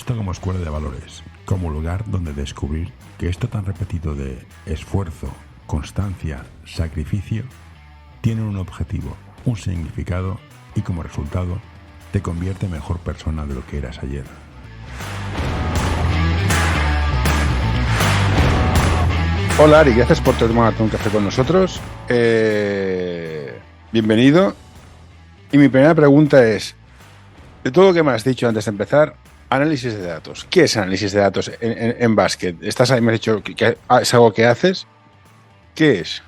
esto como escuela de valores, como lugar donde descubrir que esto tan repetido de esfuerzo, constancia, sacrificio, tiene un objetivo, un significado y como resultado te convierte en mejor persona de lo que eras ayer. Hola Ari, gracias por tomarte un café con nosotros. Bienvenido. Y mi primera pregunta es, de todo lo que me has dicho antes de empezar, análisis de datos. ¿Qué es análisis de datos en básquet? Estás ahí, me has dicho que es algo que haces. ¿Qué es?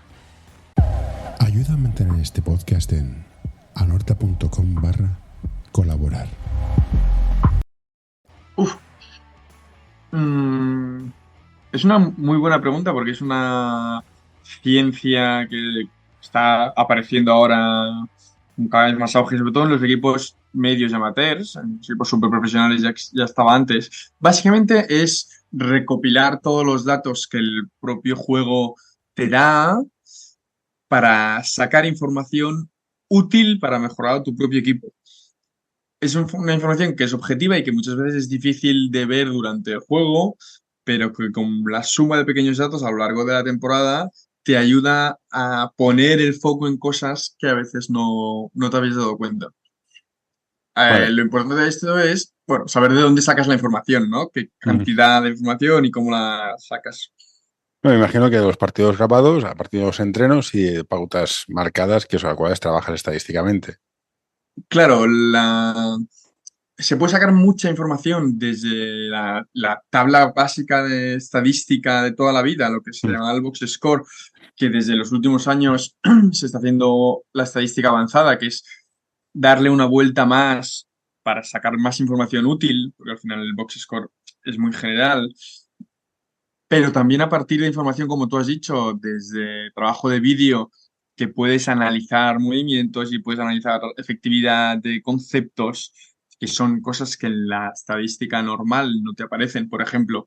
Ayuda a mantener este podcast en anorta.com/colaborar. Es una muy buena pregunta porque es una ciencia que está apareciendo ahora con cada vez más auge, sobre todo en los equipos medios y amateurs, en los equipos superprofesionales ya estaba antes. Básicamente es recopilar todos los datos que el propio juego te da para sacar información útil para mejorar a tu propio equipo. Es una información que es objetiva y que muchas veces es difícil de ver durante el juego, pero que con la suma de pequeños datos a lo largo de la temporada te ayuda a poner el foco en cosas que a veces no te habías dado cuenta. Vale. Lo importante de esto es, bueno, saber de dónde sacas la información, ¿no? Qué cantidad de información y cómo la sacas. Me imagino que los partidos grabados, a partir de los entrenos y de pautas marcadas que sobre las cuales trabajas estadísticamente. Claro, se puede sacar mucha información desde la tabla básica de estadística de toda la vida, lo que se llama el box score, que desde los últimos años se está haciendo la estadística avanzada, que es darle una vuelta más para sacar más información útil, porque al final el box score es muy general, pero también a partir de información, como tú has dicho, desde trabajo de vídeo, que puedes analizar movimientos y puedes analizar efectividad de conceptos, que son cosas que en la estadística normal no te aparecen. Por ejemplo,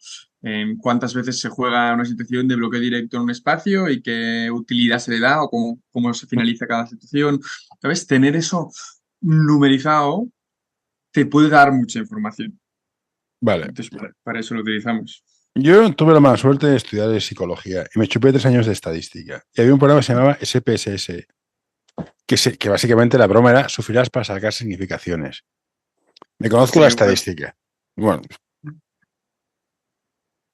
cuántas veces se juega una situación de bloqueo directo en un espacio y qué utilidad se le da o cómo se finaliza cada situación. ¿Sabes? Tener eso numerizado te puede dar mucha información. Vale. Entonces, para eso lo utilizamos. Yo tuve la mala suerte de estudiar psicología y me chupé 3 años de estadística. Y había un programa que se llamaba SPSS, que básicamente la broma era sufrirás para sacar significaciones. Me conozco la estadística. Bueno,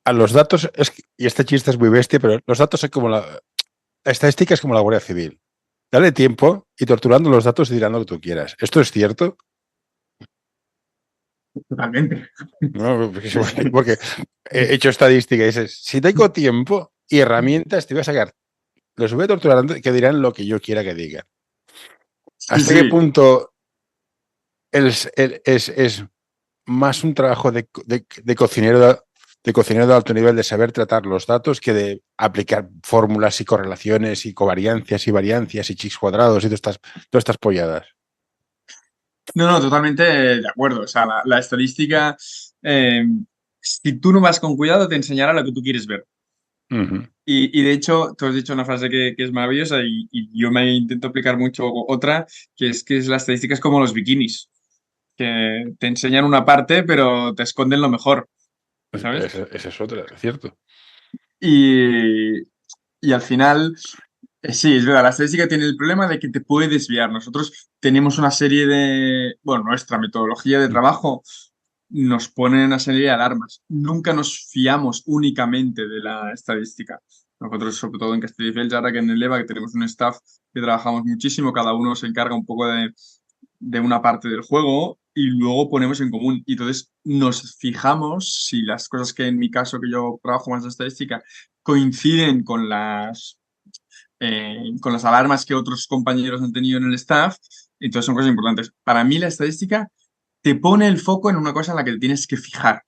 a los datos, y este chiste es muy bestia, pero los datos son como la estadística es como la Guardia Civil. Dale tiempo y torturando los datos y dirán lo que tú quieras. ¿Esto es cierto? Totalmente. No, porque he hecho estadística y dices, si tengo tiempo y herramientas, te voy a sacar. Los voy a torturar que dirán lo que yo quiera que digan. ¿Hasta qué punto es más un trabajo de cocinero de alto nivel, de saber tratar los datos, que de aplicar fórmulas y correlaciones y covariancias y variancias y chis cuadrados y todas estas polladas? No, totalmente de acuerdo. O sea, la estadística, si tú no vas con cuidado, te enseñará lo que tú quieres ver. Y de hecho, tú has dicho una frase que es maravillosa y yo me intento aplicar mucho otra, que es la estadística es como los bikinis, que te enseñan una parte, pero te esconden lo mejor, ¿sabes? Esa es otra, es cierto. Y, y al final, sí, es verdad, la estadística tiene el problema de que te puede desviar. Nosotros tenemos una serie bueno, nuestra metodología de trabajo nos pone una serie de alarmas. Nunca nos fiamos únicamente de la estadística. Nosotros, sobre todo en Castelldefels, ahora que en el EVA, que tenemos un staff que trabajamos muchísimo, cada uno se encarga un poco de una parte del juego y luego ponemos en común. Y entonces nos fijamos si las cosas que en mi caso, que yo trabajo más de estadística, coinciden con las alarmas que otros compañeros han tenido en el staff. Entonces son cosas importantes. Para mí la estadística te pone el foco en una cosa en la que te tienes que fijar,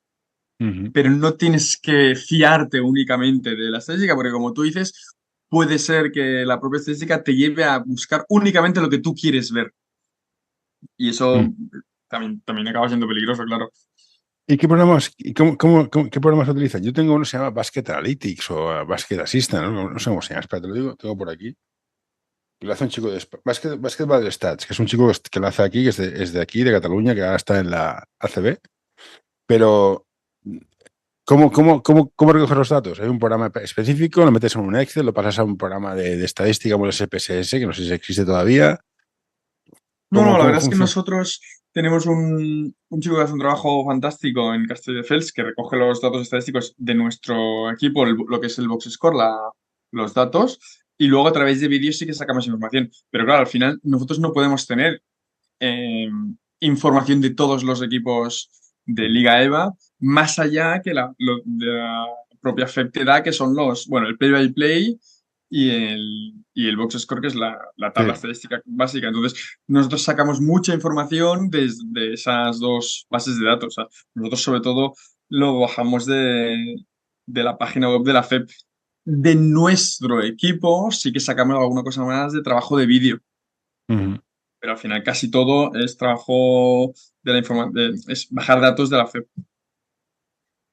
pero no tienes que fiarte únicamente de la estadística, porque como tú dices, puede ser que la propia estadística te lleve a buscar únicamente lo que tú quieres ver. Y eso también acaba siendo peligroso, claro. ¿Y qué programas, qué programas utilizan? Yo tengo uno que se llama Basket Analytics o Basket Assistant, no sé cómo se llama, espera, te lo digo, tengo por aquí. Lo hace un chico de Basketball Stats, que es un chico que lo hace aquí, que es de aquí, de Cataluña, que ahora está en la ACB. pero ¿cómo recoger los datos? ¿Hay un programa específico? ¿Lo metes en un Excel? ¿Lo pasas a un programa de estadística como el SPSS, que no sé si existe todavía? No, la ¿Cómo verdad es que funciona? nosotros tenemos un chico que hace un trabajo fantástico en Castelldefels que recoge los datos estadísticos de nuestro equipo, lo que es el Box Score, los datos, y luego a través de vídeos sí que sacamos información. Pero claro, al final nosotros no podemos tener eh, información de todos los equipos de Liga EVA, más allá que de la propia FEP te da, que son bueno, el play-by-play y el box score, que es la tabla Sí. estadística básica. Entonces, nosotros sacamos mucha información de esas dos bases de datos. O sea, nosotros, sobre todo, lo bajamos de la página web de la FEP. De nuestro equipo, sí que sacamos alguna cosa más de trabajo de vídeo, Ujú. pero al final casi todo es trabajo de la información, es bajar datos de la FEP.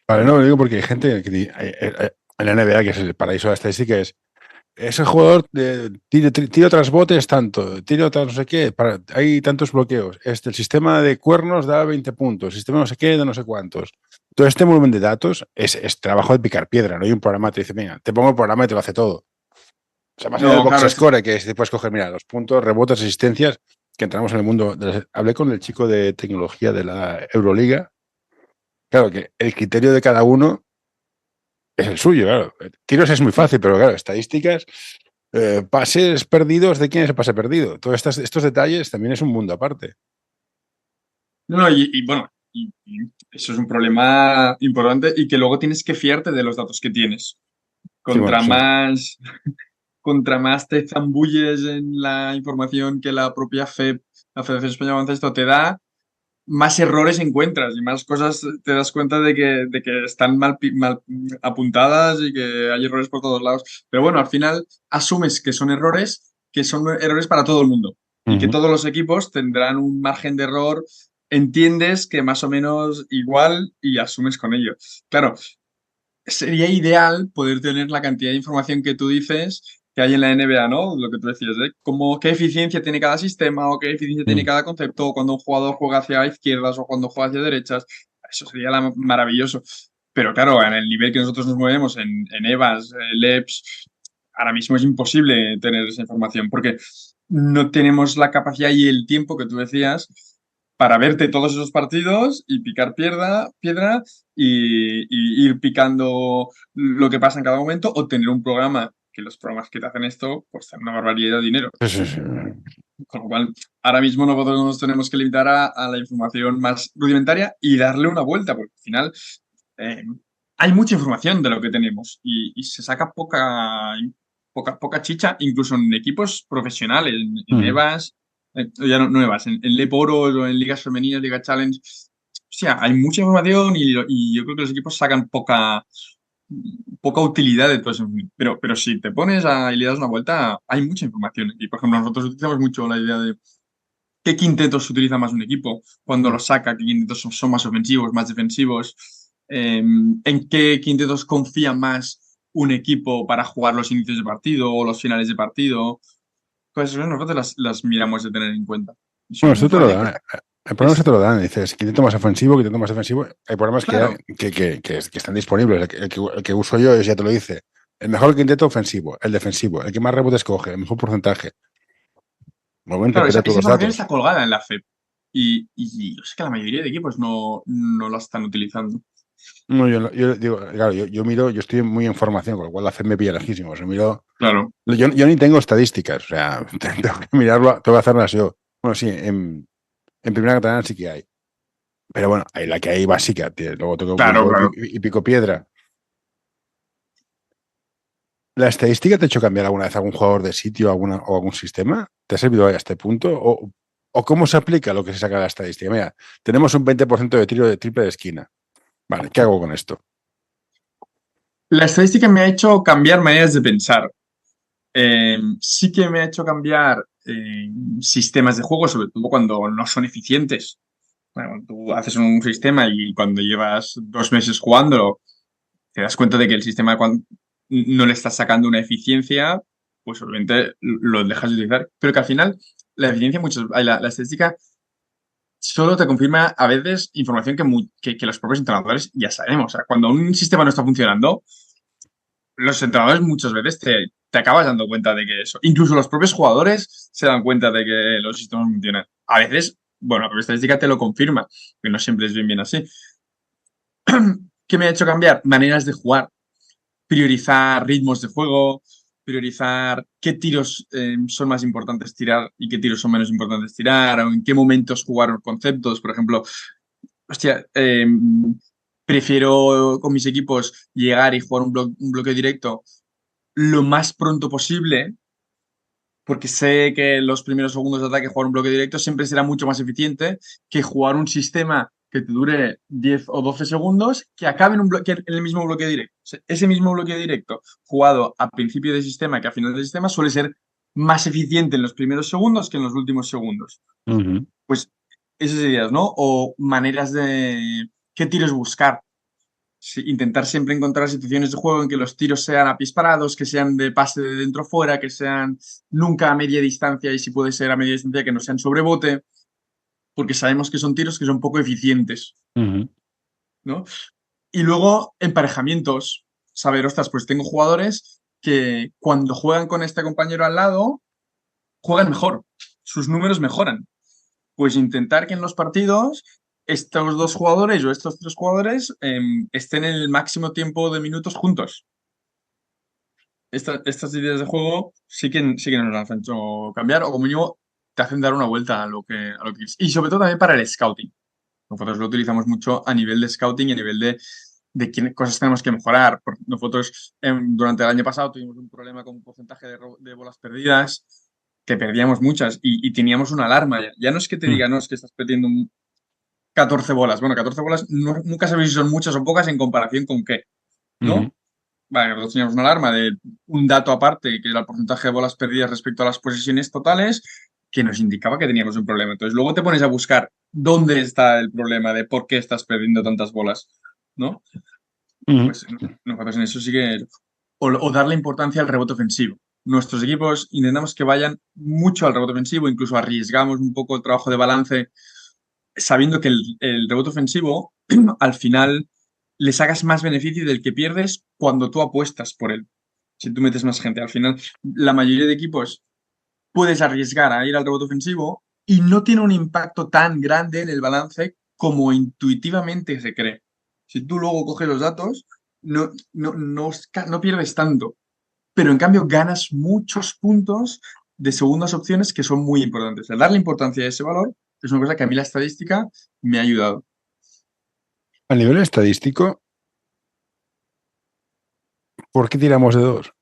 Vale, no, lo digo porque hay gente que en la NBA, que es el paraíso de la estadística, ese jugador tiro tras botes tanto, tiro tras no sé qué, hay tantos bloqueos. El sistema de cuernos da 20 puntos, el sistema no sé qué da no sé cuántos. Todo este volumen de datos es trabajo de picar piedra, no hay un programa que te dice, venga, te pongo el programa y te lo hace todo. O sea, más allá del No, box claro, es que score, que te puedes coger, mira, los puntos, rebotes, asistencias, que entramos en el mundo. Hablé con el chico de tecnología de la Euroliga. Claro que el criterio de cada uno es el suyo, claro. Tiros es muy fácil, pero claro, estadísticas, pases perdidos, ¿de quién es el pase perdido? Todos estos detalles también es un mundo aparte. no, y bueno, y eso es un problema importante y que luego tienes que fiarte de los datos que tienes. Sí, bueno, Contra sí. más, contra más te zambulles en la información que la propia FEP, la Federación Española de Baloncesto, te da, más errores encuentras y más cosas te das cuenta de que están mal apuntadas y que hay errores por todos lados. Pero bueno, al final asumes que son errores para todo el mundo y que Ujú. todos los equipos tendrán un margen de error, entiendes que más o menos igual y asumes con ello. Claro, sería ideal poder tener la cantidad de información que tú dices que hay en la NBA, ¿no? Lo que tú decías, ¿eh? Como qué eficiencia tiene cada sistema o qué eficiencia tiene Mm. cada concepto, o cuando un jugador juega hacia izquierdas o cuando juega hacia derechas. Eso sería maravilloso. Pero claro, en el nivel que nosotros nos movemos en EVAs, LEPs, ahora mismo es imposible tener esa información porque no tenemos la capacidad y el tiempo que tú decías para verte todos esos partidos y picar piedra y ir picando lo que pasa en cada momento o tener un programa, que los programas que te hacen esto cuestan una barbaridad de dinero. Sí, sí, sí. Con lo cual, ahora mismo nosotros nos tenemos que limitar a la información más rudimentaria y darle una vuelta, porque al final eh, hay mucha información de lo que tenemos y se saca poca chicha, incluso en equipos profesionales, en Ujú. EVAs, ya no EVAs, en LEP Oros o en ligas femeninas, Liga Challenge. O sea, hay mucha información y yo creo que los equipos sacan poca utilidad de todo eso. Pero si te pones y le das una vuelta, hay mucha información. Y por ejemplo, nosotros utilizamos mucho la idea de qué quintetos utiliza más un equipo, cuando los saca, qué quintetos son más ofensivos, más defensivos, en qué quintetos confía más un equipo para jugar los inicios de partido o los finales de partido. Pues eso nosotros las miramos de tener en cuenta. Y Bueno, son esto muy te lo fáciles. da. El programa se Es, te lo dan. Dices, quinteto más ofensivo, quinteto más defensivo. Hay programas claro, que están disponibles. El que uso yo ya te lo dice. El mejor quinteto ofensivo, el defensivo, el que más rebotes coge, el mejor porcentaje. Luego claro, interpreta todos esa los información está datos. colgada en la FEP. Y yo sé que la mayoría de equipos no la están utilizando. No, yo digo, claro, yo miro, yo estoy muy en formación, con lo cual la fe me pilla lejísimos. Claro. Yo ni tengo estadísticas, o sea, tengo que mirarlo, tengo que hacerlas yo. Bueno, sí, en primera catalana sí que hay. Pero bueno, hay la que hay básica, tío. Luego tengo Claro, voy claro. y pico piedra. ¿La estadística te ha hecho cambiar alguna vez algún jugador de sitio o algún sistema? ¿Te ha servido a este punto? ¿O cómo se aplica lo que se saca de la estadística? Mira, tenemos un 20% de tiro de triple de esquina. Vale, ¿qué hago con esto? La estadística me ha hecho cambiar maneras de pensar. Sí que me ha hecho cambiar sistemas de juego, sobre todo cuando no son eficientes. Bueno, tú haces un sistema y cuando llevas 2 meses jugándolo, te das cuenta de que el sistema no le estás sacando una eficiencia, pues obviamente lo dejas de utilizar. Pero que al final la eficiencia, la estadística solo te confirma a veces información que los propios entrenadores ya sabemos. O sea, cuando un sistema no está funcionando, los entrenadores muchas veces te acabas dando cuenta de que eso. Incluso los propios jugadores se dan cuenta de que los sistemas no funcionan. A veces, bueno, la propia estadística te lo confirma, que no siempre es bien así. ¿Qué me ha hecho cambiar? Maneras de jugar, priorizar ritmos de juego, priorizar qué tiros son más importantes tirar y qué tiros son menos importantes tirar, o en qué momentos jugar conceptos. Por ejemplo, hostia, prefiero con mis equipos llegar y jugar un bloque directo lo más pronto posible, porque sé que los primeros segundos de ataque jugar un bloque directo siempre será mucho más eficiente que jugar un sistema que te dure 10 o 12 segundos, que acabe en el mismo bloque directo. O sea, ese mismo bloque directo jugado a principio del sistema que a final del sistema suele ser más eficiente en los primeros segundos que en los últimos segundos. Ujú. Pues esas ideas, ¿no? O maneras de qué tiros buscar. Sí, intentar siempre encontrar situaciones de juego en que los tiros sean apisparados, que sean de pase de dentro a fuera, que sean nunca a media distancia y si puede ser a media distancia que no sean sobrebote, porque sabemos que son tiros que son poco eficientes, Ujú. ¿no? Y luego emparejamientos, saber, ostras, pues tengo jugadores que cuando juegan con este compañero al lado, juegan mejor, sus números mejoran. Pues intentar que en los partidos estos dos jugadores o estos tres jugadores estén en el máximo tiempo de minutos juntos. Estas ideas de juego sí que nos las han hecho cambiar o como mínimo te hacen dar una vuelta a lo que es. Y sobre todo también para el scouting. Nosotros lo utilizamos mucho a nivel de scouting y a nivel de qué cosas tenemos que mejorar. Nosotros durante el año pasado tuvimos un problema con un porcentaje de bolas perdidas, que perdíamos muchas y teníamos una alarma. Ya no es que te diga, no, es que estás perdiendo 14 bolas. Bueno, 14 bolas nunca sabéis si son muchas o pocas en comparación con qué, Ujú. ¿no? Vale, nosotros teníamos una alarma de un dato aparte, que era el porcentaje de bolas perdidas respecto a las posesiones totales, que nos indicaba que teníamos un problema. Entonces, luego te pones a buscar dónde está el problema de por qué estás perdiendo tantas bolas, ¿no? Ujú. Pues nosotros en eso sí que... O darle importancia al rebote ofensivo. Nuestros equipos intentamos que vayan mucho al rebote ofensivo, incluso arriesgamos un poco el trabajo de balance, sabiendo que el rebote ofensivo al final le sacas más beneficio del que pierdes cuando tú apuestas por él. Si tú metes más gente, al final la mayoría de equipos puedes arriesgar a ir al rebote ofensivo y no tiene un impacto tan grande en el balance como intuitivamente se cree. Si tú luego coges los datos, no pierdes tanto, pero en cambio ganas muchos puntos de segundas opciones que son muy importantes. El darle importancia a ese valor es una cosa que a mí la estadística me ha ayudado. A nivel estadístico, ¿por qué tiramos de dos?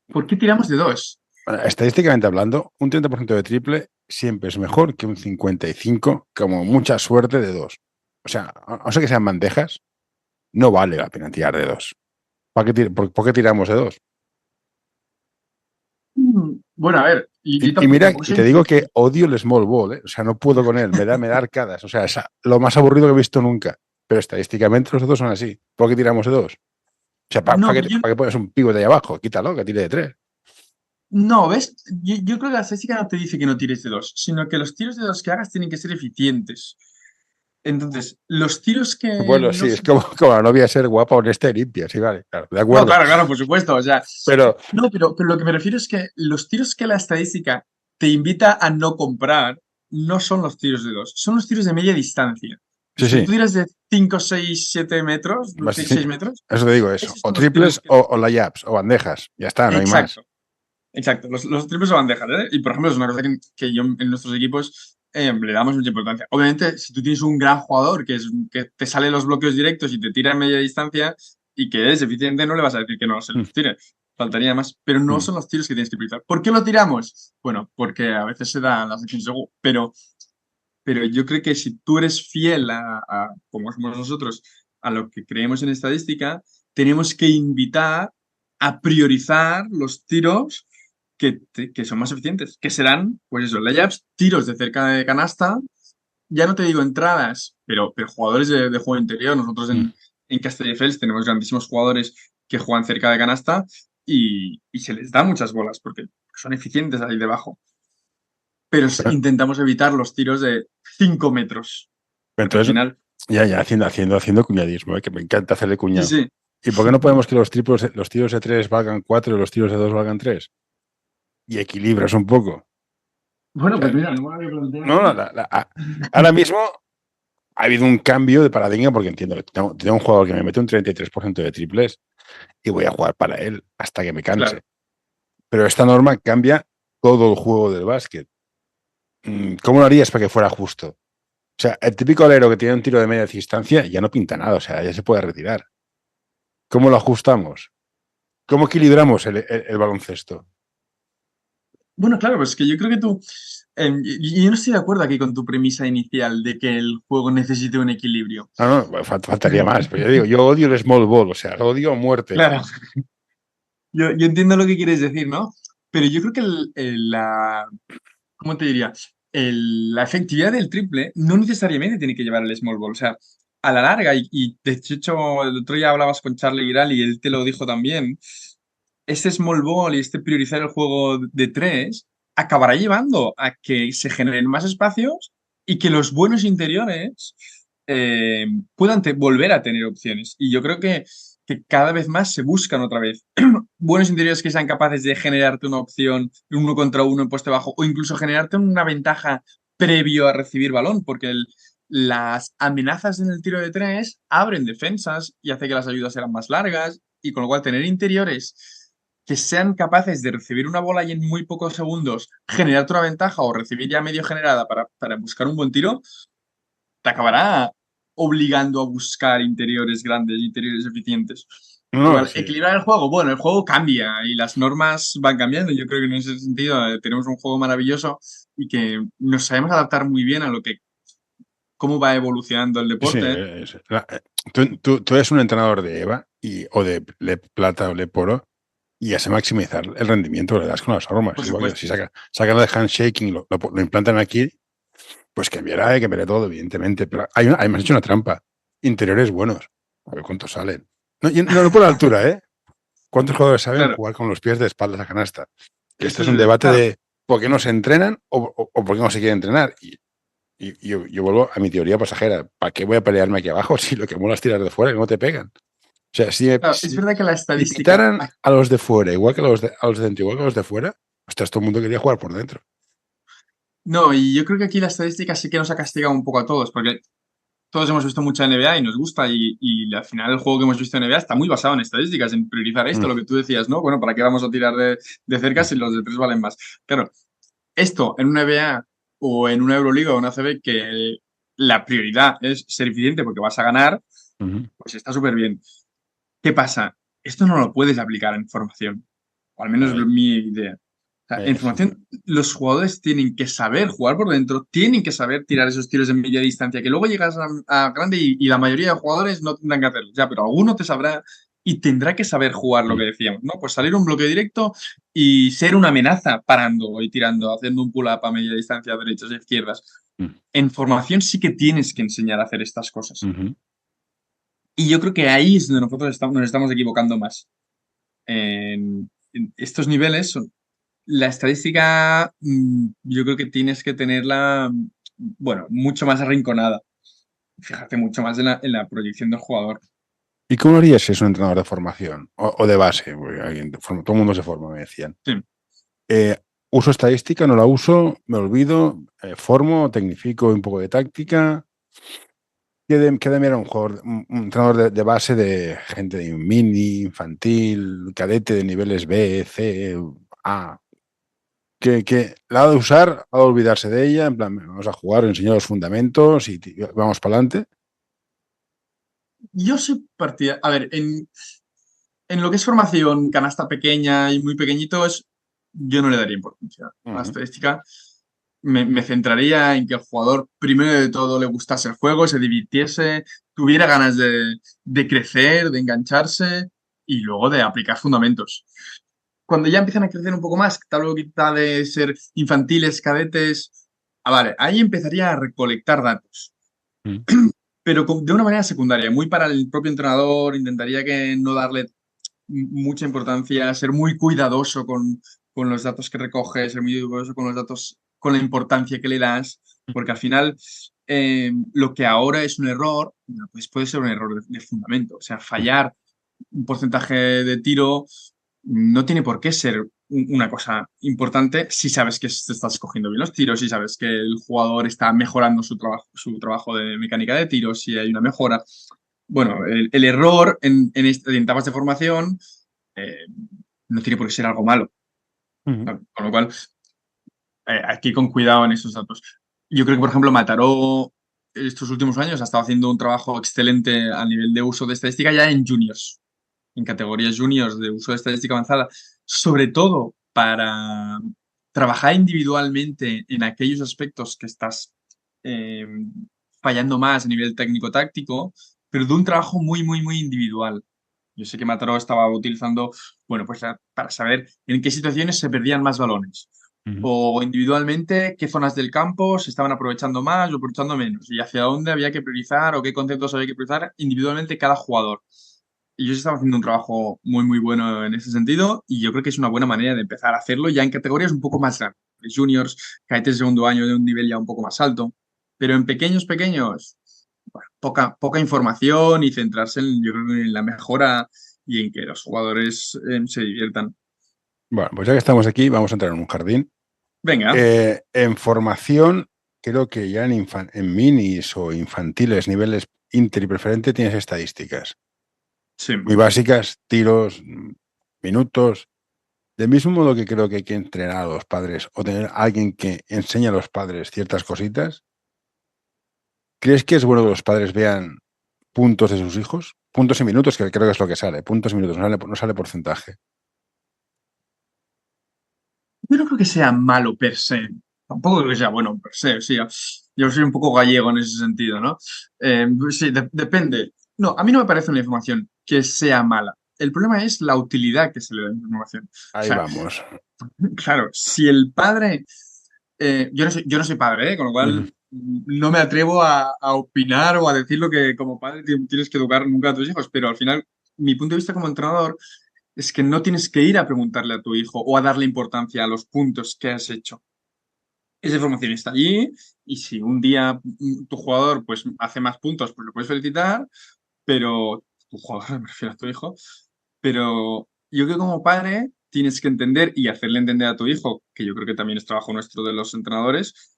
¿Por qué tiramos de dos? Bueno, estadísticamente hablando, un 30% de triple siempre es mejor que un 55%, como mucha suerte, de dos. O sea, a no ser que sean bandejas, no vale la pena tirar de dos. ¿Por qué tiramos de dos? Bueno, a ver, yo Y mira, tampoco y te soy... digo que odio el small ball, ¿eh? O sea, no puedo con él, me da arcadas. O sea, es lo más aburrido que he visto nunca. Pero estadísticamente los otros son así. ¿Por qué tiramos de dos? O sea, ¿para No, qué, pero yo, pa qué pones un pivote ahí abajo? Quítalo, que tire de tres. no, ¿ves? Yo creo que la estadística no te dice que no tires de dos, sino que los tiros de dos que hagas tienen que ser eficientes. Entonces, los tiros que Bueno, no sí, es son... como la novia ser guapa, honesta y limpia. Sí, vale, claro, de No, acuerdo. claro, claro, por supuesto. O sea, Pero, no, pero lo que me refiero es que los tiros que la estadística te invita a no comprar no son los tiros de dos, son los tiros de media distancia. sí, Los que sí. tú tiras de 5, 6, 7 metros, Sí, 6 metros, eso te digo, eso. esos O son los tiros triples que... o layups o bandejas. Ya está, no hay más. Exacto. Exacto, los triples o bandejas, ¿eh? Y por ejemplo, es una cosa que yo en nuestros equipos le damos mucha importancia. Obviamente, si tú tienes un gran jugador que te sale los bloqueos directos y te tira en media distancia y que es eficiente, no le vas a decir que no se Mm, los tire. Faltaría más. Pero no mm, son los tiros que tienes que priorizar. ¿Por qué lo tiramos? Bueno, porque a veces se dan las acciones seguro, pero yo creo que si tú eres fiel como somos nosotros, a lo que creemos en estadística, tenemos que invitar a priorizar los tiros que son más eficientes, que serán, pues eso, layups, tiros de cerca de canasta, ya no te digo entradas, pero jugadores de juego interior. Nosotros mm. en Castelldefels tenemos grandísimos jugadores que juegan cerca de canasta y se les da muchas bolas porque son eficientes ahí debajo. pero intentamos evitar los tiros de 5 metros. Porque al Entonces, final, ya haciendo cuñadismo, que me encanta hacerle sí, cuñado. sí. ¿Y por qué no podemos que los tiros de 3 valgan 4 y los tiros de 2 valgan 3? Y equilibras un poco. O Bueno, pues sea, mira, no me lo había planteado no, así. ahora mismo ha habido un cambio de paradigma porque entiendo que tengo un jugador que me mete un 33% de triples y voy a jugar para él hasta que me canse. Claro. Pero esta norma cambia todo el juego del básquet. ¿Cómo lo harías para que fuera justo? O sea, el típico alero que tiene un tiro de media distancia ya no pinta nada, o sea, ya se puede retirar. ¿Cómo lo ajustamos? ¿Cómo equilibramos el baloncesto? Bueno, claro, pues que yo creo que tú. Yo no estoy de acuerdo aquí con tu premisa inicial de que el juego necesite un equilibrio. No, no, faltaría más. Pero yo digo, yo odio el small ball, o sea, lo odio a muerte. Claro, yo entiendo lo que quieres decir, ¿no? Pero yo creo que ¿cómo te diría? La efectividad del triple no necesariamente tiene que llevar al small ball. O sea, a la larga, y de hecho el otro día hablabas con Charlie Giral y él te lo dijo también, este small ball y este priorizar el juego de tres acabará llevando a que se generen más espacios y que los buenos interiores eh, puedan volver a tener opciones. Y yo creo que cada vez más se buscan otra vez buenos interiores que sean capaces de generarte una opción, uno contra uno en poste bajo, o incluso generarte una ventaja previo a recibir balón, porque las amenazas en el tiro de tres abren defensas y hace que las ayudas sean más largas, y con lo cual tener interiores que sean capaces de recibir una bola y en muy pocos segundos generarte una ventaja o recibir ya medio generada para buscar un buen tiro, te acabará obligando a buscar interiores grandes, interiores eficientes. No, Con lo no, cual, sí. equilibrar el juego. Bueno, el juego cambia y las normas van cambiando. Yo creo que en ese sentido tenemos un juego maravilloso y que nos sabemos adaptar muy bien a lo que, cómo va evolucionando el Sí, deporte. tú eres un entrenador de EVA o de Le Plata o Le Poro y ya sé maximizar el rendimiento que le das con las armas. Por Igual que si supuesto. sacan el handshaking, lo implantan aquí, pues cambiará todo, evidentemente. Pero además hecho una trampa. Interiores buenos. A ver cuántos salen. No, no por la altura, ¿eh? ¿Cuántos jugadores saben Claro, jugar con los pies de espaldas a canasta? Que este eso es es, un debate claro. de por qué no se entrenan o por qué no se quiere entrenar. Y yo vuelvo a mi teoría pasajera. ¿Para qué voy a pelearme aquí abajo si lo que mola es tirar de fuera y no te pegan? O sea, Claro, es verdad que la si estadística. pitaran a los de fuera, igual que a los de dentro, igual que a los de fuera, ostras, todo el mundo quería jugar por dentro. No, y yo creo que aquí la estadística sí que nos ha castigado un poco a todos, porque todos hemos visto mucha NBA y nos gusta, y al final el juego que hemos visto en NBA está muy basado en estadísticas, en priorizar esto, Mm, lo que tú decías, ¿no? Bueno, ¿para qué vamos a tirar de cerca si los de tres valen más? Claro, esto en una NBA o en una Euroliga o una CB que la prioridad es ser eficiente porque vas a ganar, ujú. pues está súper bien. ¿Qué pasa? Esto no lo puedes aplicar en formación, o al menos es Eh, mi idea. O sea, en es- formación, los jugadores tienen que saber jugar por dentro, tienen que saber tirar esos tiros de media distancia, que luego llegas a grande y la mayoría de jugadores no tendrán que hacerlo, ya, pero alguno te sabrá y tendrá que saber jugar lo mm, que decíamos, ¿no? Pues salir un bloque directo y ser una amenaza parando y tirando, haciendo un pull-up a media distancia, derechas e izquierdas. mm, En formación sí que tienes que enseñar a hacer estas cosas. ujú. Y yo creo que ahí es donde nosotros nos estamos equivocando más. En estos niveles, la estadística, yo creo que tienes que tenerla, bueno, mucho más arrinconada. Fíjate mucho más en la proyección del jugador. ¿Y cómo lo harías si es un entrenador de formación o de base? Porque todo el mundo se forma, me decían. Sí. Eh, ¿Uso estadística? ¿No la uso? ¿Me olvido? ¿Formo? ¿Tecnifico un poco de táctica? ¿Qué de mí era un jugador, un entrenador de base de gente de mini, infantil, cadete de niveles B, C, A? Que la ha de usar, ha de olvidarse de ella, en plan, vamos a jugar, enseñar los fundamentos y vamos para adelante. Yo soy partida. A ver, en lo que es formación, canasta pequeña y muy pequeñito, yo no le daría importancia a la Ujú, estadística. Me centraría en que el jugador, primero de todo, le gustase el juego, se divirtiese, tuviera ganas de crecer, de engancharse y luego de aplicar fundamentos. Cuando ya empiezan a crecer un poco más, tal vez quizá de ser infantiles, cadetes, vale, ahí empezaría a recolectar datos, ujú, pero de una manera secundaria, muy para el propio entrenador, intentaría que no darle mucha importancia, ser muy cuidadoso con los datos que recoge, ser muy cuidadoso con los datos con la importancia que le das, porque al final lo que ahora es un error, pues puede ser un error de fundamento. O sea, fallar un porcentaje de tiro no tiene por qué ser una cosa importante si sabes que te estás cogiendo bien los tiros, si sabes que el jugador está mejorando su trabajo de mecánica de tiros, si hay una mejora. Bueno, el error en etapas de formación eh, no tiene por qué ser algo malo. Ujú. Con lo cual, aquí con cuidado en esos datos. Yo creo que, por ejemplo, Mataró estos últimos años ha estado haciendo un trabajo excelente a nivel de uso de estadística ya en juniors, en categorías juniors de uso de estadística avanzada, sobre todo para trabajar individualmente en aquellos aspectos que estás eh, fallando más a nivel técnico-táctico, pero de un trabajo muy, muy, muy individual. Yo sé que Mataró estaba utilizando, bueno, pues para saber en qué situaciones se perdían más balones. Ujú. O individualmente, qué zonas del campo se estaban aprovechando más o aprovechando menos. Y hacia dónde había que priorizar o qué conceptos había que priorizar individualmente cada jugador. Y ellos están haciendo un trabajo muy, muy bueno en ese sentido. Y yo creo que es una buena manera de empezar a hacerlo ya en categorías un poco más grandes. Juniors, cadetes de segundo año de un nivel ya un poco más alto. Pero en pequeños, pequeños, bueno, poca información y centrarse en, yo creo que en la mejora y en que los jugadores se diviertan. Bueno, pues ya que estamos aquí, vamos a entrar en un jardín. Venga, En formación, creo que ya en minis o infantiles, niveles inter y preferente, tienes estadísticas sí. muy básicas, tiros, minutos. Del mismo modo que creo que hay que entrenar a los padres o tener a alguien que enseñe a los padres ciertas cositas, ¿crees que es bueno que los padres vean puntos de sus hijos? Puntos y minutos, que creo que es lo que sale. Puntos y minutos, no sale porcentaje. Yo no creo que sea malo per se. Tampoco creo que sea bueno per se. Sí, yo soy un poco gallego en ese sentido, ¿no? Sí, depende. No, a mí no me parece una información que sea mala. El problema es la utilidad que se le da a la información. O Ahí sea, vamos. claro, si el padre. Yo no soy padre, ¿eh? Con lo Ujú. cual no me atrevo a opinar o a decir lo que como padre tienes que educar nunca a tus hijos, pero al final, mi punto de vista como entrenador es que no tienes que ir a preguntarle a tu hijo o a darle importancia a los puntos que has hecho. Esa información está allí y si un día tu jugador pues hace más puntos, pues lo puedes felicitar, pero tu jugador, me refiero a tu hijo, pero yo creo que como padre tienes que entender y hacerle entender a tu hijo, que yo creo que también es trabajo nuestro de los entrenadores,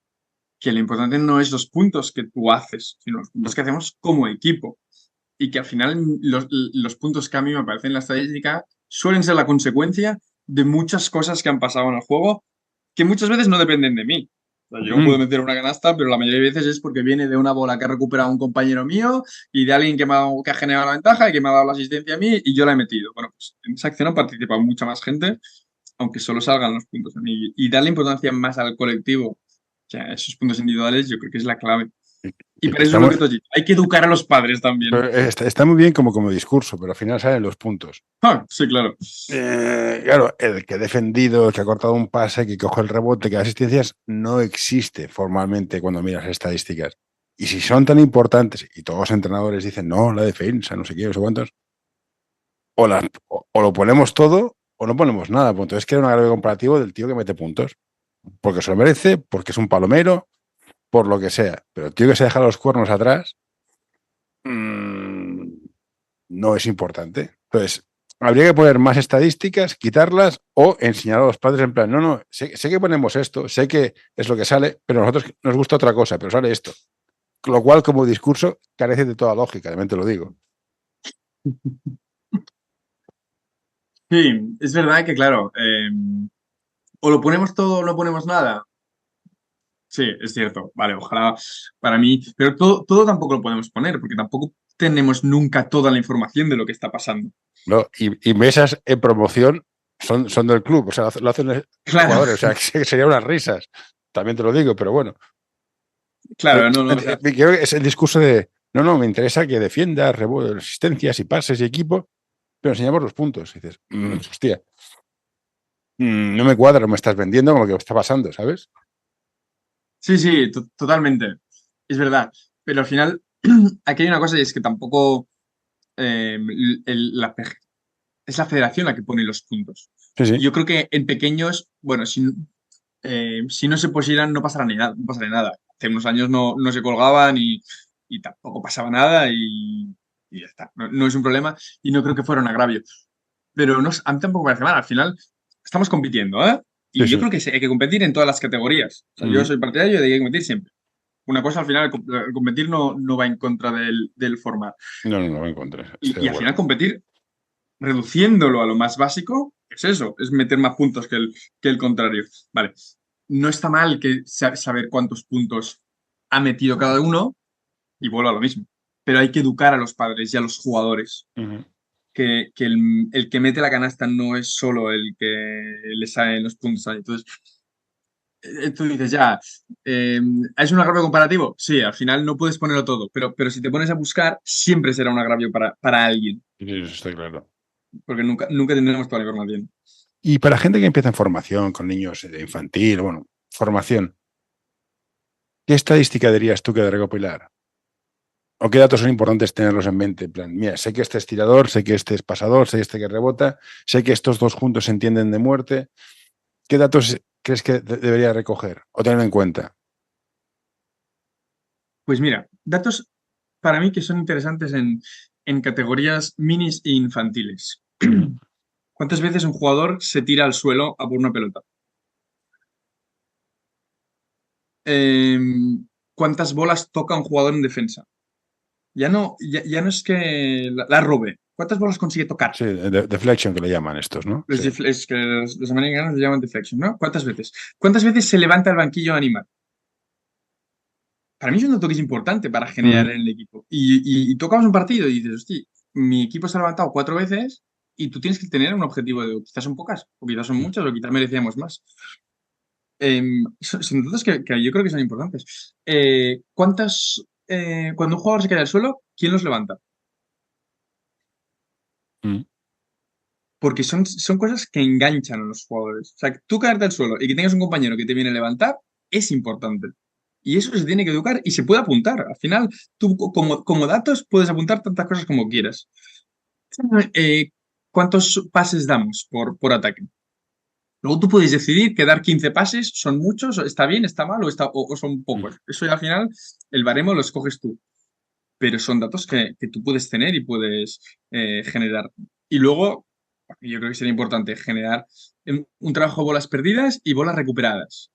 que lo importante no es los puntos que tú haces, sino los puntos que hacemos como equipo. Y que al final los puntos que a mí me parecen en la estadística suelen ser la consecuencia de muchas cosas que han pasado en el juego que muchas veces no dependen de mí. O sea, yo puedo Mm. meter una canasta, pero la mayoría de veces es porque viene de una bola que ha recuperado un compañero mío y de alguien que ha generado la ventaja y que me ha dado la asistencia a mí y yo la he metido. Bueno, pues en esa acción ha participado mucha más gente, aunque solo salgan los puntos a mí. Y darle importancia más al colectivo, o sea, esos puntos individuales, yo creo que es la clave. Y para eso es lo Estamos, que tú has dicho. Hay que educar a los padres también. está muy bien como discurso, pero al final salen los puntos. Ah, sí, claro. Claro, el que ha defendido, el que ha cortado un pase, que coge el rebote, que da asistencias, no existe formalmente cuando miras estadísticas. Y si son tan importantes, y todos los entrenadores dicen, no, la defensa, no sé qué, no sé cuántos, o lo ponemos todo o no ponemos nada. Pues entonces queda un agravio comparativo del tío que mete puntos. Porque se lo merece, porque es un palomero, por lo que sea. Pero el tío que se deja los cuernos atrás, mmm, no es importante. Entonces, habría que poner más estadísticas, quitarlas o enseñar a los padres en plan, no, sé que ponemos esto, sé que es lo que sale, pero a nosotros nos gusta otra cosa, pero sale esto. Lo cual, como discurso, carece de toda lógica, también te lo digo. Sí, es verdad que, claro, o lo ponemos todo o no ponemos nada. Sí, es cierto. Vale, ojalá para mí. Pero todo tampoco lo podemos poner, porque tampoco tenemos nunca toda la información de lo que está pasando. ¿No? Y mesas en promoción son del club, o sea, lo hacen los Claro, jugadores, o sea, que serían unas risas, también te lo digo, pero bueno. claro, no, no. O sea, Creo que es el discurso de, no, me interesa que defienda, asistencias y pases y equipo, pero enseñamos los puntos. Y dices, hostia, no me cuadra, no me estás vendiendo con lo que está pasando, ¿sabes? sí, sí, totalmente. Es verdad. Pero al final, aquí hay una cosa y es que tampoco es la federación la que pone los puntos. Sí, sí. Y yo creo que en pequeños, bueno, Si no se pusieran, no pasará ni nada, no pasaría nada. Hace unos años no se colgaban y tampoco pasaba nada y ya está. No es un problema y no creo que fuera un agravio. Pero no, a mí tampoco me parece mal. Al final estamos compitiendo, ¿eh? Sí, Y yo sí. creo que hay que competir en todas las categorías. O sea, yo Ujú. soy partidario de que hay que competir siempre. Una cosa al final, el competir no va en contra del formar. No lo encontré, estoy de Y al final acuerdo. competir reduciéndolo a lo más básico, es eso, es meter más puntos que el contrario. Vale, no está mal que saber cuántos puntos ha metido cada uno y vuelvo a lo mismo, pero hay que educar a los padres y a los jugadores, Ujú. que el que mete la canasta no es solo el que le salen los puntos ahí. Entonces, tú dices ya, ¿es un agravio comparativo? Sí, al final no puedes ponerlo todo, pero si te pones a buscar, siempre será un agravio para alguien, Sí, sí, eso está claro. porque nunca tendremos toda la información. Y para gente que empieza en formación, con niños de infantil, bueno, formación, ¿qué estadística dirías tú que de recopilar? ¿O qué datos son importantes tenerlos en mente? En plan, mira, sé que este es tirador, sé que este es pasador, sé este que rebota, sé que estos dos juntos se entienden de muerte. ¿Qué datos crees que debería recoger o tener en cuenta? Pues mira, datos para mí que son interesantes en categorías minis e infantiles. Ujú. ¿Cuántas veces un jugador se tira al suelo a por una pelota? Eh, ¿Cuántas bolas toca un jugador en defensa? Ya no es que la robe. ¿Cuántas bolas consigue tocar? Sí, deflection que le llaman estos, ¿no? Sí. Es que los americanos le llaman deflection, ¿no? ¿Cuántas veces? ¿Cuántas veces se levanta el banquillo a animar? Para mí es un dato que es importante para generar Ujú. en el equipo. Y tocamos un partido y dices, hostia, mi equipo se ha levantado 4 veces y tú tienes que tener un objetivo de quizás son pocas, o quizás son muchas, o quizás merecíamos más. Son datos que yo creo que son importantes. Cuando un jugador se cae al suelo, ¿quién los levanta? Ujú. Porque son cosas que enganchan a los jugadores. O sea, que tú caerte al suelo y que tengas un compañero que te viene a levantar es importante. Y eso se tiene que educar y se puede apuntar. Al final, tú como datos puedes apuntar tantas cosas como quieras. Eh, ¿Cuántos pases damos por ataque? Luego tú puedes decidir que dar 15 pases son muchos, está bien, está mal o son pocos. Eso ya al final, el baremo lo escoges tú. Pero son datos que tú puedes tener y puedes generar. Y luego, yo creo que sería importante generar un trabajo de bolas perdidas y bolas recuperadas.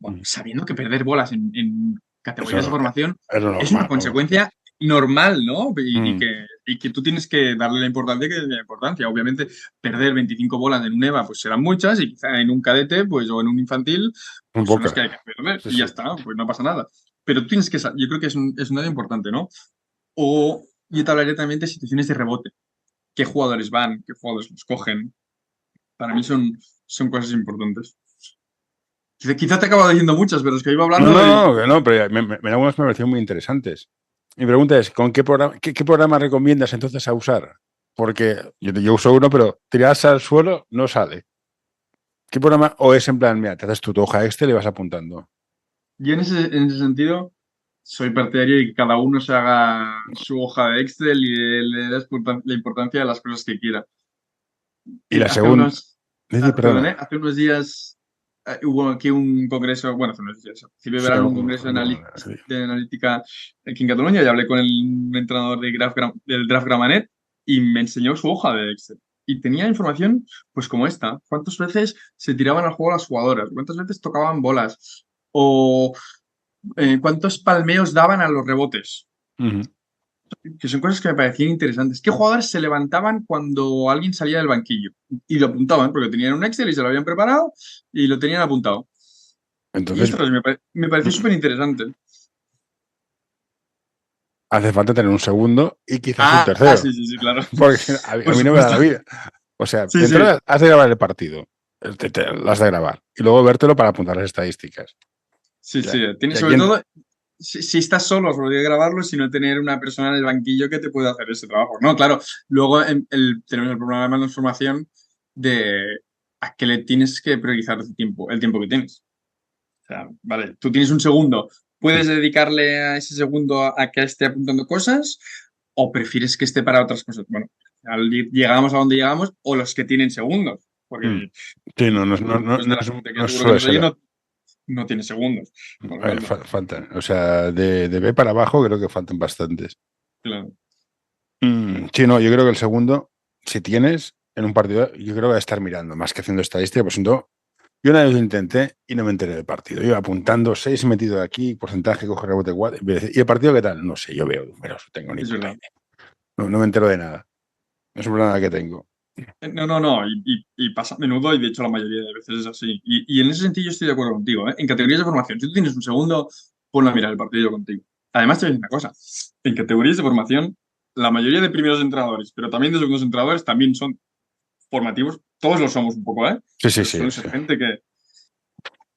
Bueno, Ujú. sabiendo que perder bolas en categorías de Eso formación es lo es una normal, vamos. consecuencia normal, ¿no? Mm. Y que tú tienes que darle la importancia que tiene la importancia. Obviamente, perder 25 bolas en un EVA, pues serán muchas, y quizá en un cadete, pues, o en un infantil, Un pues son las poco. que hay que perder, Sí, y ya sí. está, pues no pasa nada. Pero tú tienes que, yo creo que es un dato importante, ¿no? O yo te hablaría también de situaciones de rebote. ¿Qué jugadores van? ¿Qué jugadores los cogen? Para mí son cosas importantes. Quizá te acabo diciendo muchas, pero es que iba No, hablando no, y... no, que no, pero algunas me parecieron muy interesantes. Mi pregunta es, ¿con qué programa recomiendas entonces a usar? Porque yo uso uno, pero tirarse al suelo no sale. ¿Qué programa? O es en plan, mira, te haces tu hoja Excel y vas apuntando. Yo en ese sentido soy partidario de que cada uno se haga su hoja de Excel y le dé la importancia de las cosas que quiera. Y la Hace segunda, unos, perdona, hace unos días hubo aquí un congreso, bueno, hace unos días, a principio de sí, verano, un congreso sí. de analítica aquí en Cataluña y hablé con el entrenador del Draft Gramanet y me enseñó su hoja de Excel. Y tenía información, pues como esta. ¿Cuántas veces se tiraban al juego las jugadoras? ¿Cuántas veces tocaban bolas? O cuántos palmeos daban a los rebotes, Ujú. que son cosas que me parecían interesantes. ¿Qué jugadores se levantaban cuando alguien salía del banquillo? Y lo apuntaban, porque tenían un Excel y se lo habían preparado y lo tenían apuntado. Y Entonces, esto pues, me pareció súper interesante. hace falta tener un segundo y quizás un Ah, tercero, sí, sí, sí, claro. porque a Por mí no me da supuesto. la vida. O sea, de Sí, sí, entrada has de grabar el partido, lo has de grabar, y luego vértelo para apuntar las estadísticas. sí, Ya. sí. Y Sobre aquí, todo, si estás solo, solo tienes que grabarlo, sino tener una persona en el banquillo que te pueda hacer ese trabajo. No, claro. Luego tenemos el problema de la formación de a qué le tienes que priorizar el tiempo que tienes. O sea, vale, tú tienes un segundo, ¿puedes dedicarle a ese segundo a que esté apuntando cosas o prefieres que esté para otras cosas? Bueno, llegamos a donde llegamos o los que tienen segundos, Mm. porque Sí, después no de la gente que no seguro que suele nos oye, ser. no tiene segundos. A ver, faltan. O sea, de B para abajo creo que faltan bastantes. Claro. Sí, no, yo creo que el segundo, si tienes en un partido, yo creo que va a estar mirando, más que haciendo estadística. Por ejemplo, yo una vez lo intenté y no me enteré del partido. Yo apuntando 6 metido de aquí, porcentaje, coge rebote 4. ¿Y el partido qué tal? No sé, yo veo números, no tengo ni Es puta verdad. idea. No me entero de nada. No es un problema que tengo. No. Y pasa a menudo y de hecho la mayoría de veces es así. Y en ese sentido yo estoy de acuerdo contigo, ¿eh? En categorías de formación, si tú tienes un segundo, ponlo a mirar el partido contigo. Además, te voy a decir una cosa. En categorías de formación, la mayoría de primeros entrenadores, pero también de segundos entrenadores, también son formativos. Todos lo somos un poco, ¿eh? Sí, sí, Pero sí. suele ser gente que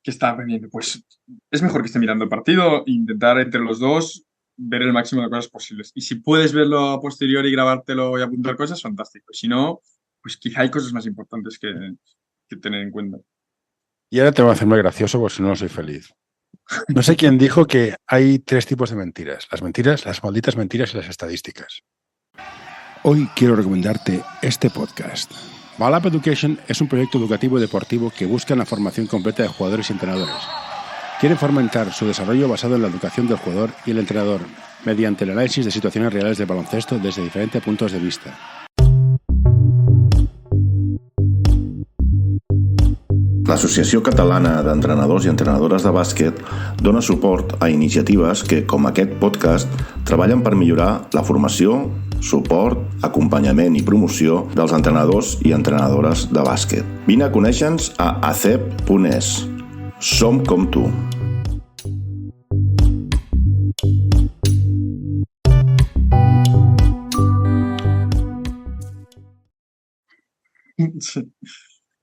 está aprendiendo. Pues es mejor que esté mirando el partido e intentar entre los dos ver el máximo de cosas posibles. Y si puedes verlo a posteriori y grabártelo y apuntar cosas, fantástico. Si no, pues quizá hay cosas más importantes que tener en cuenta. Y ahora te voy a hacerme gracioso porque si no, no soy feliz. No sé quién dijo que hay 3 tipos de mentiras. Las mentiras, las malditas mentiras y las estadísticas. Hoy quiero recomendarte este podcast. Balap Education es un proyecto educativo y deportivo que busca la formación completa de jugadores y entrenadores. Quieren fomentar su desarrollo basado en la educación del jugador y el entrenador, mediante el análisis de situaciones reales del baloncesto desde diferentes puntos de vista. L'Associació Catalana d'Entrenadors i Entrenadores de Bàsquet dona suport a iniciatives que, com aquest podcast, treballen per millorar la formació, suport, acompanyament i promoció dels entrenadors i entrenadores de bàsquet. Vine a conèixer-nos a acep.es. Som com tu.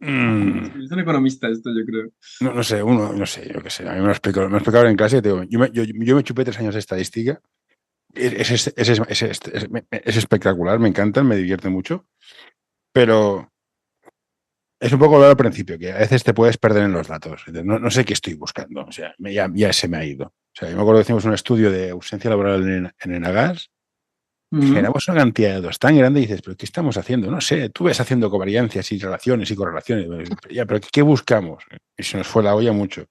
Es un economista esto, yo creo. No sé, yo qué sé. A mí me lo explicaron en clase. Digo, yo me chupé 3 años de estadística. Es espectacular, me encantan, me divierte mucho. Pero es un poco lo del principio, que a veces te puedes perder en los datos. No sé qué estoy buscando. O sea, ya se me ha ido. O sea, yo me acuerdo que hicimos un estudio de ausencia laboral en Enagas. Generamos una cantidad de datos tan grande y dices, ¿pero qué estamos haciendo? No sé, tú ves haciendo covariancias y relaciones y correlaciones. Ya, pero ¿qué buscamos? Y se nos fue la olla mucho.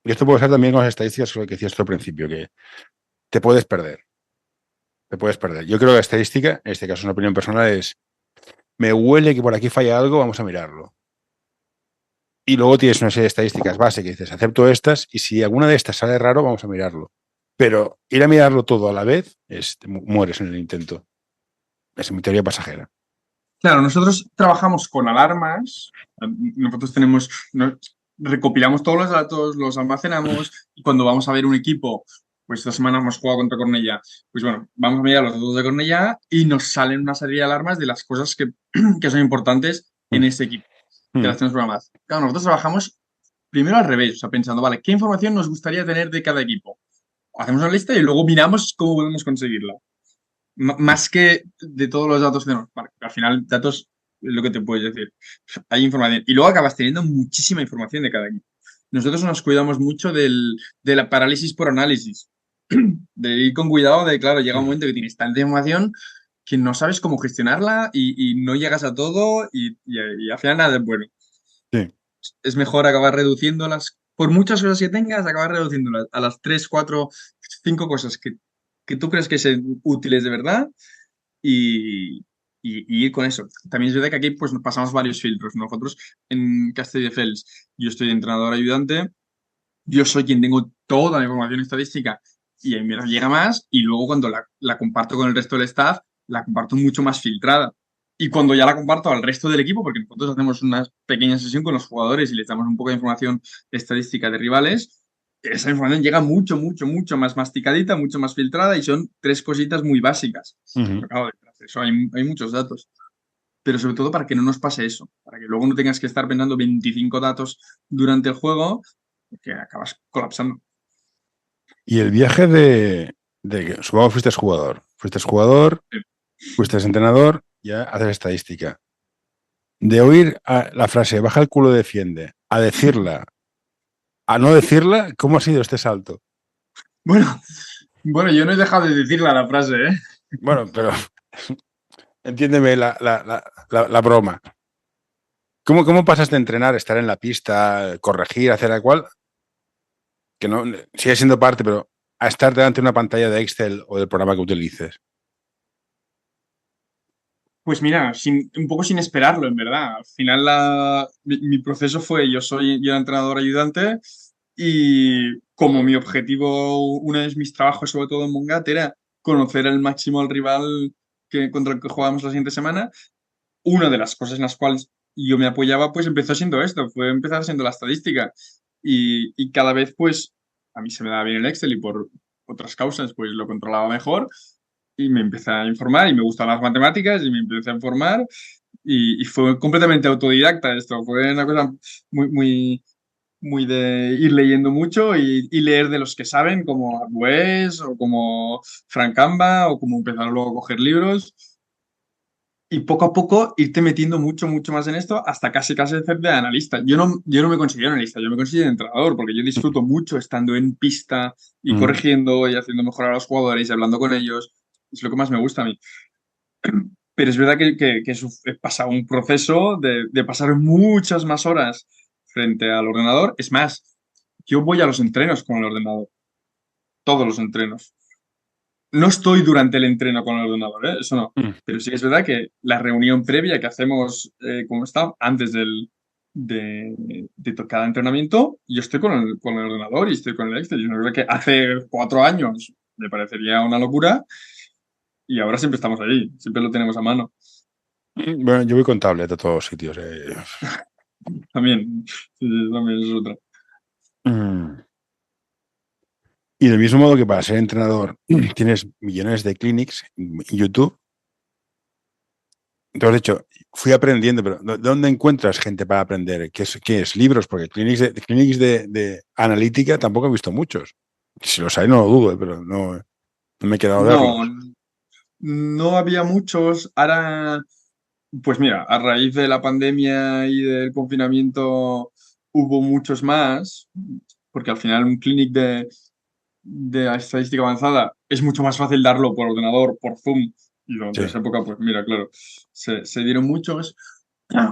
Y esto puede ser también con las estadísticas, lo que decías tú al principio, que te puedes perder. Te puedes perder. Yo creo que la estadística, en este caso es una opinión personal, es me huele que por aquí falla algo, vamos a mirarlo. Y luego tienes una serie de estadísticas base que dices, acepto estas, y si alguna de estas sale raro, vamos a mirarlo. Pero ir a mirarlo todo a la vez, mueres en el intento. Es mi teoría pasajera. Claro, nosotros trabajamos con alarmas. Nosotros recopilamos todos los datos, los almacenamos y cuando vamos a ver un equipo, pues esta semana hemos jugado contra Cornellá, pues bueno, vamos a mirar los datos de Cornellá y nos salen una serie de alarmas de las cosas que son importantes en ese equipo, que las tenemos programadas. Claro, nosotros trabajamos primero al revés, o sea, pensando, vale, ¿qué información nos gustaría tener de cada equipo? Hacemos una lista y luego miramos cómo podemos conseguirla. Más que de todos los datos que tenemos. Vale, al final, datos es lo que te puedes decir. Hay información. Y luego acabas teniendo muchísima información de cada equipo. Nosotros nos cuidamos mucho de la parálisis por análisis. De ir con cuidado de, claro, llega un momento que tienes tanta información que no sabes cómo gestionarla y no llegas a todo y al final nada es bueno. Sí. Es mejor acabar reduciéndolas, por muchas cosas que tengas, acabar reduciéndolas a las 3, 4, 5 cosas que tú crees que son útiles de verdad y ir con eso. También es verdad que aquí pues, nos pasamos varios filtros. Nosotros en Castelldefels, yo estoy de entrenador ayudante, yo soy quien tengo toda la información estadística y a mí me llega más y luego cuando la comparto con el resto del staff, la comparto mucho más filtrada. Y cuando ya la comparto al resto del equipo, porque nosotros hacemos una pequeña sesión con los jugadores y les damos un poco de información estadística de rivales, esa información llega mucho más masticadita, mucho más filtrada y son 3 cositas muy básicas. Pero claro, detrás de eso hay muchos datos. Pero sobre todo para que no nos pase eso, para que luego no tengas que estar pensando 25 datos durante el juego, porque acabas colapsando. Y el viaje de supongo que fuiste jugador, fuiste entrenador, ya haces estadística. De oír la frase, baja el culo, defiende, a decirla, a no decirla, ¿cómo ha sido este salto? Bueno, yo no he dejado de decirla la frase, ¿eh? Bueno, pero entiéndeme la broma. ¿Cómo pasas de entrenar, estar en la pista, corregir, hacer la cual, que no sigue siendo parte, pero a estar delante de una pantalla de Excel o del programa que utilices? Pues mira, un poco sin esperarlo, en verdad. Al final mi proceso fue, yo era entrenador ayudante y como mi objetivo, uno de mis trabajos, sobre todo en Mongat, era conocer al máximo al rival contra el que jugábamos la siguiente semana, una de las cosas en las cuales yo me apoyaba, pues empezó siendo esto, fue empezar siendo la estadística. Y cada vez, pues, a mí se me daba bien el Excel y por otras causas, pues lo controlaba mejor y me empecé a informar y me gustan las matemáticas y me empecé a informar y fue completamente autodidacta esto, fue una cosa muy, muy, muy de ir leyendo mucho y leer de los que saben, como Arbues o como Frank Camba o como empezar luego a coger libros y poco a poco irte metiendo mucho, mucho más en esto hasta casi casi hacer de analista. Yo no me considero analista, yo me considero entrenador porque yo disfruto mucho estando en pista y corrigiendo y haciendo mejorar a los jugadores y hablando con ellos. Es lo que más me gusta a mí. Pero es verdad que he pasado un proceso de pasar muchas más horas frente al ordenador. Es más, yo voy a los entrenos con el ordenador, todos los entrenos. No estoy durante el entreno con el ordenador, ¿eh? Eso no. Mm. Pero sí que es verdad que la reunión previa que hacemos como staff antes de cada entrenamiento, yo estoy con el ordenador y estoy con el Excel. Yo creo que hace 4 años me parecería una locura y ahora siempre estamos ahí, siempre lo tenemos a mano. Bueno, yo voy con tablet a todos sitios. También, sí, también es otra. Y del mismo modo que para ser entrenador tienes millones de clinics en YouTube. Entonces, de hecho, fui aprendiendo, pero ¿de dónde encuentras gente para aprender? ¿Qué es? ¿Libros? Porque clinics de analítica tampoco he visto muchos. Si los hay, no lo dudo, pero no me he quedado de No, verlos. no había muchos. Ahora, pues mira, a raíz de la pandemia y del confinamiento hubo muchos más, porque al final un clinic de estadística avanzada es mucho más fácil darlo por ordenador, por Zoom. Y durante Sí. esa época, pues mira, claro, se dieron muchos.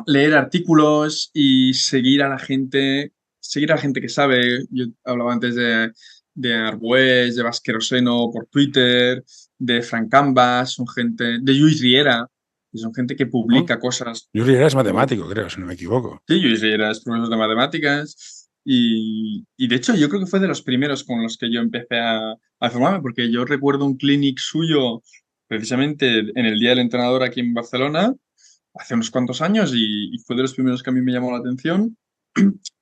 Leer artículos y seguir a la gente que sabe. Yo hablaba antes de Arbues, de Vasqueroseno por Twitter, de Frank Cambas, son gente, de Lluís Riera, que son gente que publica cosas. Luis Riera es matemático, creo, si no me equivoco. Sí, Lluís Riera es profesor de matemáticas y de hecho yo creo que fue de los primeros con los que yo empecé a formarme, porque yo recuerdo un clinic suyo precisamente en el Día del Entrenador aquí en Barcelona, hace unos cuantos años y fue de los primeros que a mí me llamó la atención.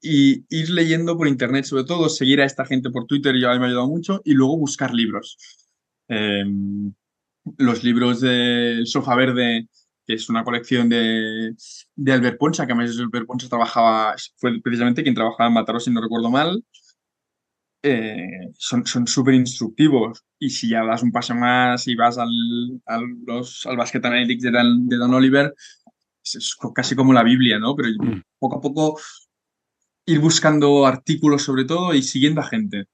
Y ir leyendo por internet, sobre todo, seguir a esta gente por Twitter y a mí me ha ayudado mucho, y luego buscar libros. Eh, los libros del Sofá Verde, que es una colección de Albert Ponsa, que además Albert Ponsa fue precisamente quien trabajaba en Mataró, si no recuerdo mal. Son súper instructivos. Y si ya das un paso más y vas al Basket Analytics de Dan Oliver, es casi como la Biblia, ¿no? Pero poco a poco ir buscando artículos sobre todo y siguiendo a gente.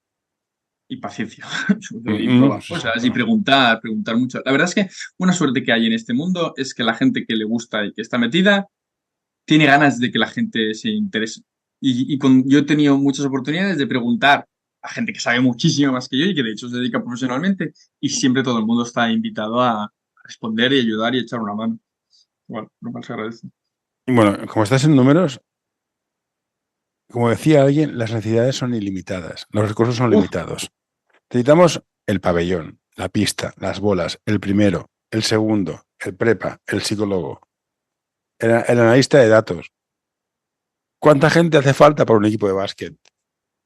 Y paciencia. Y probar cosas y preguntar mucho. La verdad es que una suerte que hay en este mundo es que la gente que le gusta y que está metida tiene ganas de que la gente se interese. Yo he tenido muchas oportunidades de preguntar a gente que sabe muchísimo más que yo y que de hecho se dedica profesionalmente y siempre todo el mundo está invitado a responder y ayudar y echar una mano. Bueno, lo más agradece. Y bueno, como estás en números, como decía alguien, las necesidades son ilimitadas, los recursos son limitados. Necesitamos el pabellón, la pista, las bolas, el primero, el segundo, el prepa, el psicólogo, el analista de datos. ¿Cuánta gente hace falta para un equipo de básquet?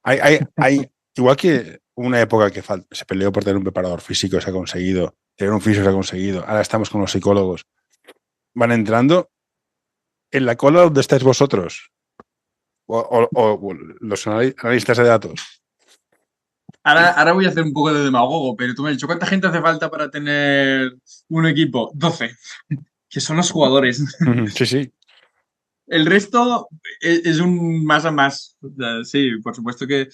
Hay igual que una época que se peleó por tener un preparador físico, se ha conseguido, tener un físico se ha conseguido, ahora estamos con los psicólogos. Van entrando en la cola donde estáis vosotros o los analistas de datos. Ahora voy a hacer un poco de demagogo, pero tú me has dicho, ¿cuánta gente hace falta para tener un equipo? 12, que son los jugadores. Sí, sí. El resto es un más a más. O sea, sí, por supuesto que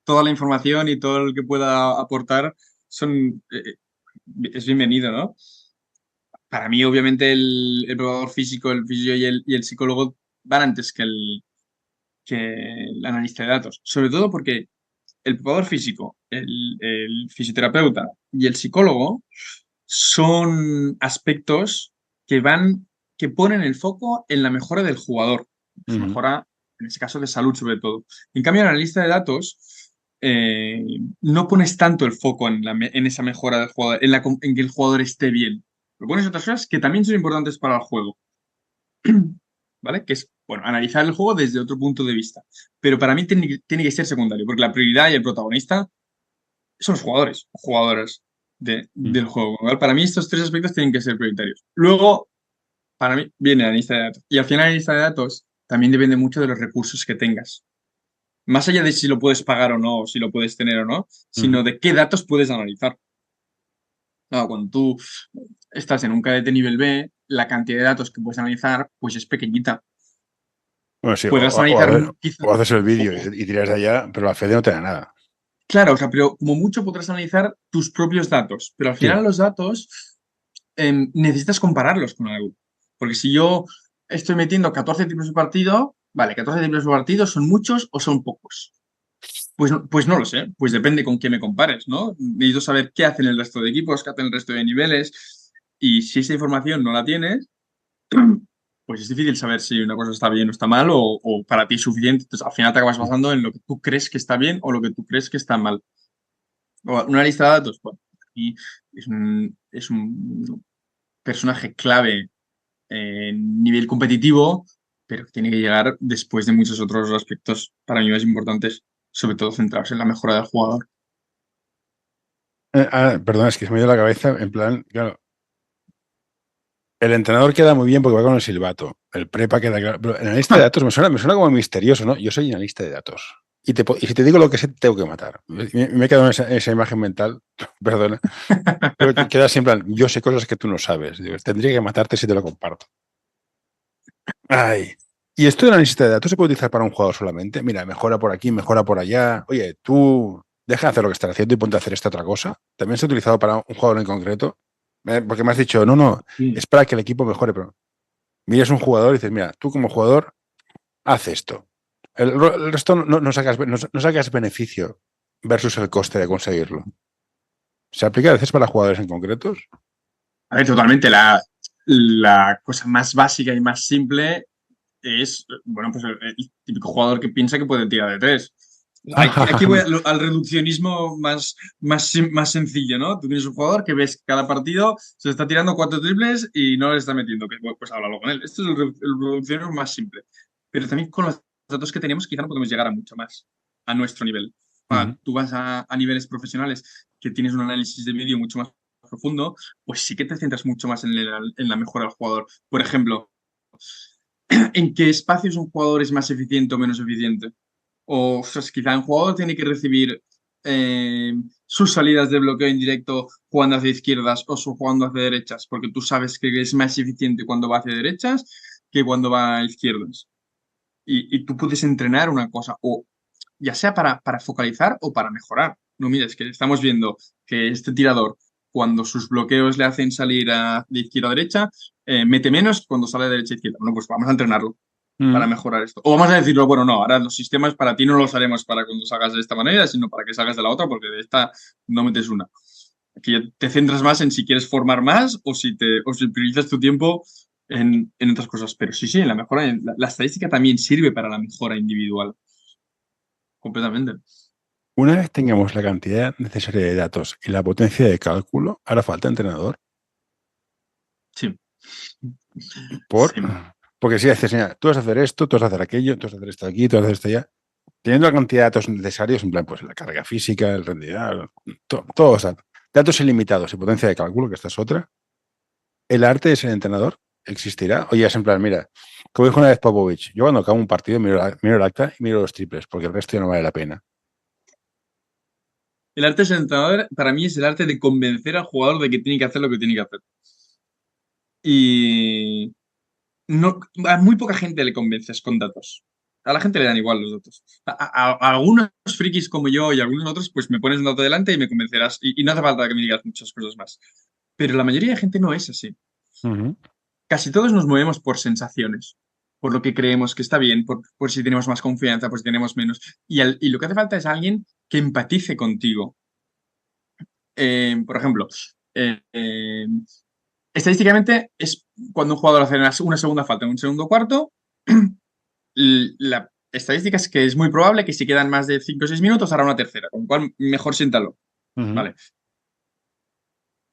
toda la información y todo lo que pueda aportar es bienvenido, ¿no? Para mí, obviamente, el preparador físico, el fisio y el psicólogo van antes que el analista de datos. Sobre todo porque el preparador físico, el fisioterapeuta y el psicólogo son aspectos que ponen el foco en la mejora del jugador, su mejora, en este caso, de salud sobre todo. En cambio, en la lista de datos no pones tanto el foco en esa mejora del jugador, en que el jugador esté bien. Lo pones otras cosas que también son importantes para el juego. ¿Vale? Que es, bueno, analizar el juego desde otro punto de vista. Pero para mí tiene que ser secundario, porque la prioridad y el protagonista son los jugadores, o jugadoras del juego. ¿Vale? Para mí estos tres aspectos tienen que ser prioritarios. Luego, para mí, viene la lista de datos. Y al final la lista de datos también depende mucho de los recursos que tengas. Más allá de si lo puedes pagar o no, o si lo puedes tener o no, sino de qué datos puedes analizar. Claro, cuando tú estás en un cadete nivel B, la cantidad de datos que puedes analizar pues es pequeñita. Bueno, sí, Podrás analizar o haces el vídeo y tiras de allá, pero la Fede no te da nada. Claro, o sea, pero como mucho podrás analizar tus propios datos, pero al final los datos necesitas compararlos con algo. Porque si yo estoy metiendo 14 triples por partido, vale, 14 triples por partido, ¿son muchos o son pocos? Pues no lo sé, pues depende con quién me compares, ¿no? Necesito saber qué hacen el resto de equipos, qué hacen el resto de niveles, y si esa información no la tienes, pues es difícil saber si una cosa está bien o está mal, o para ti es suficiente. Entonces, al final te acabas basando en lo que tú crees que está bien o lo que tú crees que está mal. Una lista de datos, bueno, aquí es un personaje clave en nivel competitivo, pero que tiene que llegar después de muchos otros aspectos para mí más importantes, sobre todo centrados en la mejora del jugador. Perdón, es que se me dio la cabeza, en plan, claro, el entrenador queda muy bien porque va con el silbato, el prepa queda claro, pero en la lista de datos me suena como misterioso, ¿no? Yo soy analista de datos. Y si te digo lo que sé, te tengo que matar. Me he quedado en esa imagen mental, perdona. Pero te quedas en plan, yo sé cosas que tú no sabes. Digo, tendría que matarte si te lo comparto. Ay. ¿Y esto de la lista de datos se puede utilizar para un jugador solamente? Mira, mejora por aquí, mejora por allá. Oye, tú deja de hacer lo que estás haciendo y ponte a hacer esta otra cosa. ¿También se ha utilizado para un jugador en concreto? Porque me has dicho, no, es para que el equipo mejore, pero miras un jugador y dices, mira, tú como jugador, haz esto. El resto no sacas beneficio versus el coste de conseguirlo. ¿Se aplica a veces para jugadores en concretos? A ver, totalmente. La cosa más básica y más simple es, bueno, pues el típico jugador que piensa que puede tirar de tres. Aquí voy al reduccionismo más sencillo, ¿no? Tú tienes un jugador que ves que cada partido se está tirando 4 triples y no le está metiendo, pues háblalo con él. Esto es el reduccionismo más simple. Pero también con los datos que tenemos quizá no podemos llegar a mucho más, a nuestro nivel. Tú vas a niveles profesionales que tienes un análisis de vídeo mucho más profundo, pues sí que te centras mucho más en la mejora del jugador. Por ejemplo, ¿en qué espacios un jugador es más eficiente o menos eficiente? O sea, quizá un jugador tiene que recibir sus salidas de bloqueo indirecto jugando hacia izquierdas o jugando hacia derechas, porque tú sabes que es más eficiente cuando va hacia derechas que cuando va a izquierdas. Y tú puedes entrenar una cosa, o ya sea para focalizar o para mejorar. No, mira, es que estamos viendo que este tirador, cuando sus bloqueos le hacen salir de izquierda a derecha, mete menos que cuando sale de derecha a izquierda. Bueno, pues vamos a entrenarlo para mejorar esto. O vamos a decirlo, bueno, no, ahora los sistemas para ti no los haremos para cuando salgas de esta manera, sino para que salgas de la otra, porque de esta no metes una. Aquí ya te centras más en si quieres formar más o si priorizas tu tiempo en otras cosas. Pero sí, la mejora, la estadística también sirve para la mejora individual. Completamente. Una vez tengamos la cantidad necesaria de datos y la potencia de cálculo, ¿hará falta entrenador? Sí. Sí. Porque si dices, mira, tú vas a hacer esto, tú vas a hacer aquello, tú vas a hacer esto aquí, tú vas a hacer esto allá, teniendo la cantidad de datos necesarios, en plan, pues la carga física, el rendimiento, todos datos ilimitados y potencia de cálculo, que esta es otra, ¿el arte de ser entrenador existirá? O ya es en plan, mira, como dijo una vez Popovich, yo cuando acabo un partido miro el acta y miro los triples, porque el resto ya no vale la pena. El arte del entrenador, para mí, es el arte de convencer al jugador de que tiene que hacer lo que tiene que hacer. Y no, a muy poca gente le convences con datos. A la gente le dan igual los datos. A algunos frikis como yo y a algunos otros, pues me pones un dato delante y me convencerás. Y no hace falta que me digas muchas cosas más. Pero la mayoría de gente no es así. Casi todos nos movemos por sensaciones, por lo que creemos que está bien, por si tenemos más confianza, por si tenemos menos. Y lo que hace falta es alguien que empatice contigo. Por ejemplo, estadísticamente es cuando un jugador hace una segunda falta en un segundo cuarto, la estadística es que es muy probable que si quedan más de 5 o 6 minutos hará una tercera, con lo cual mejor siéntalo. Vale.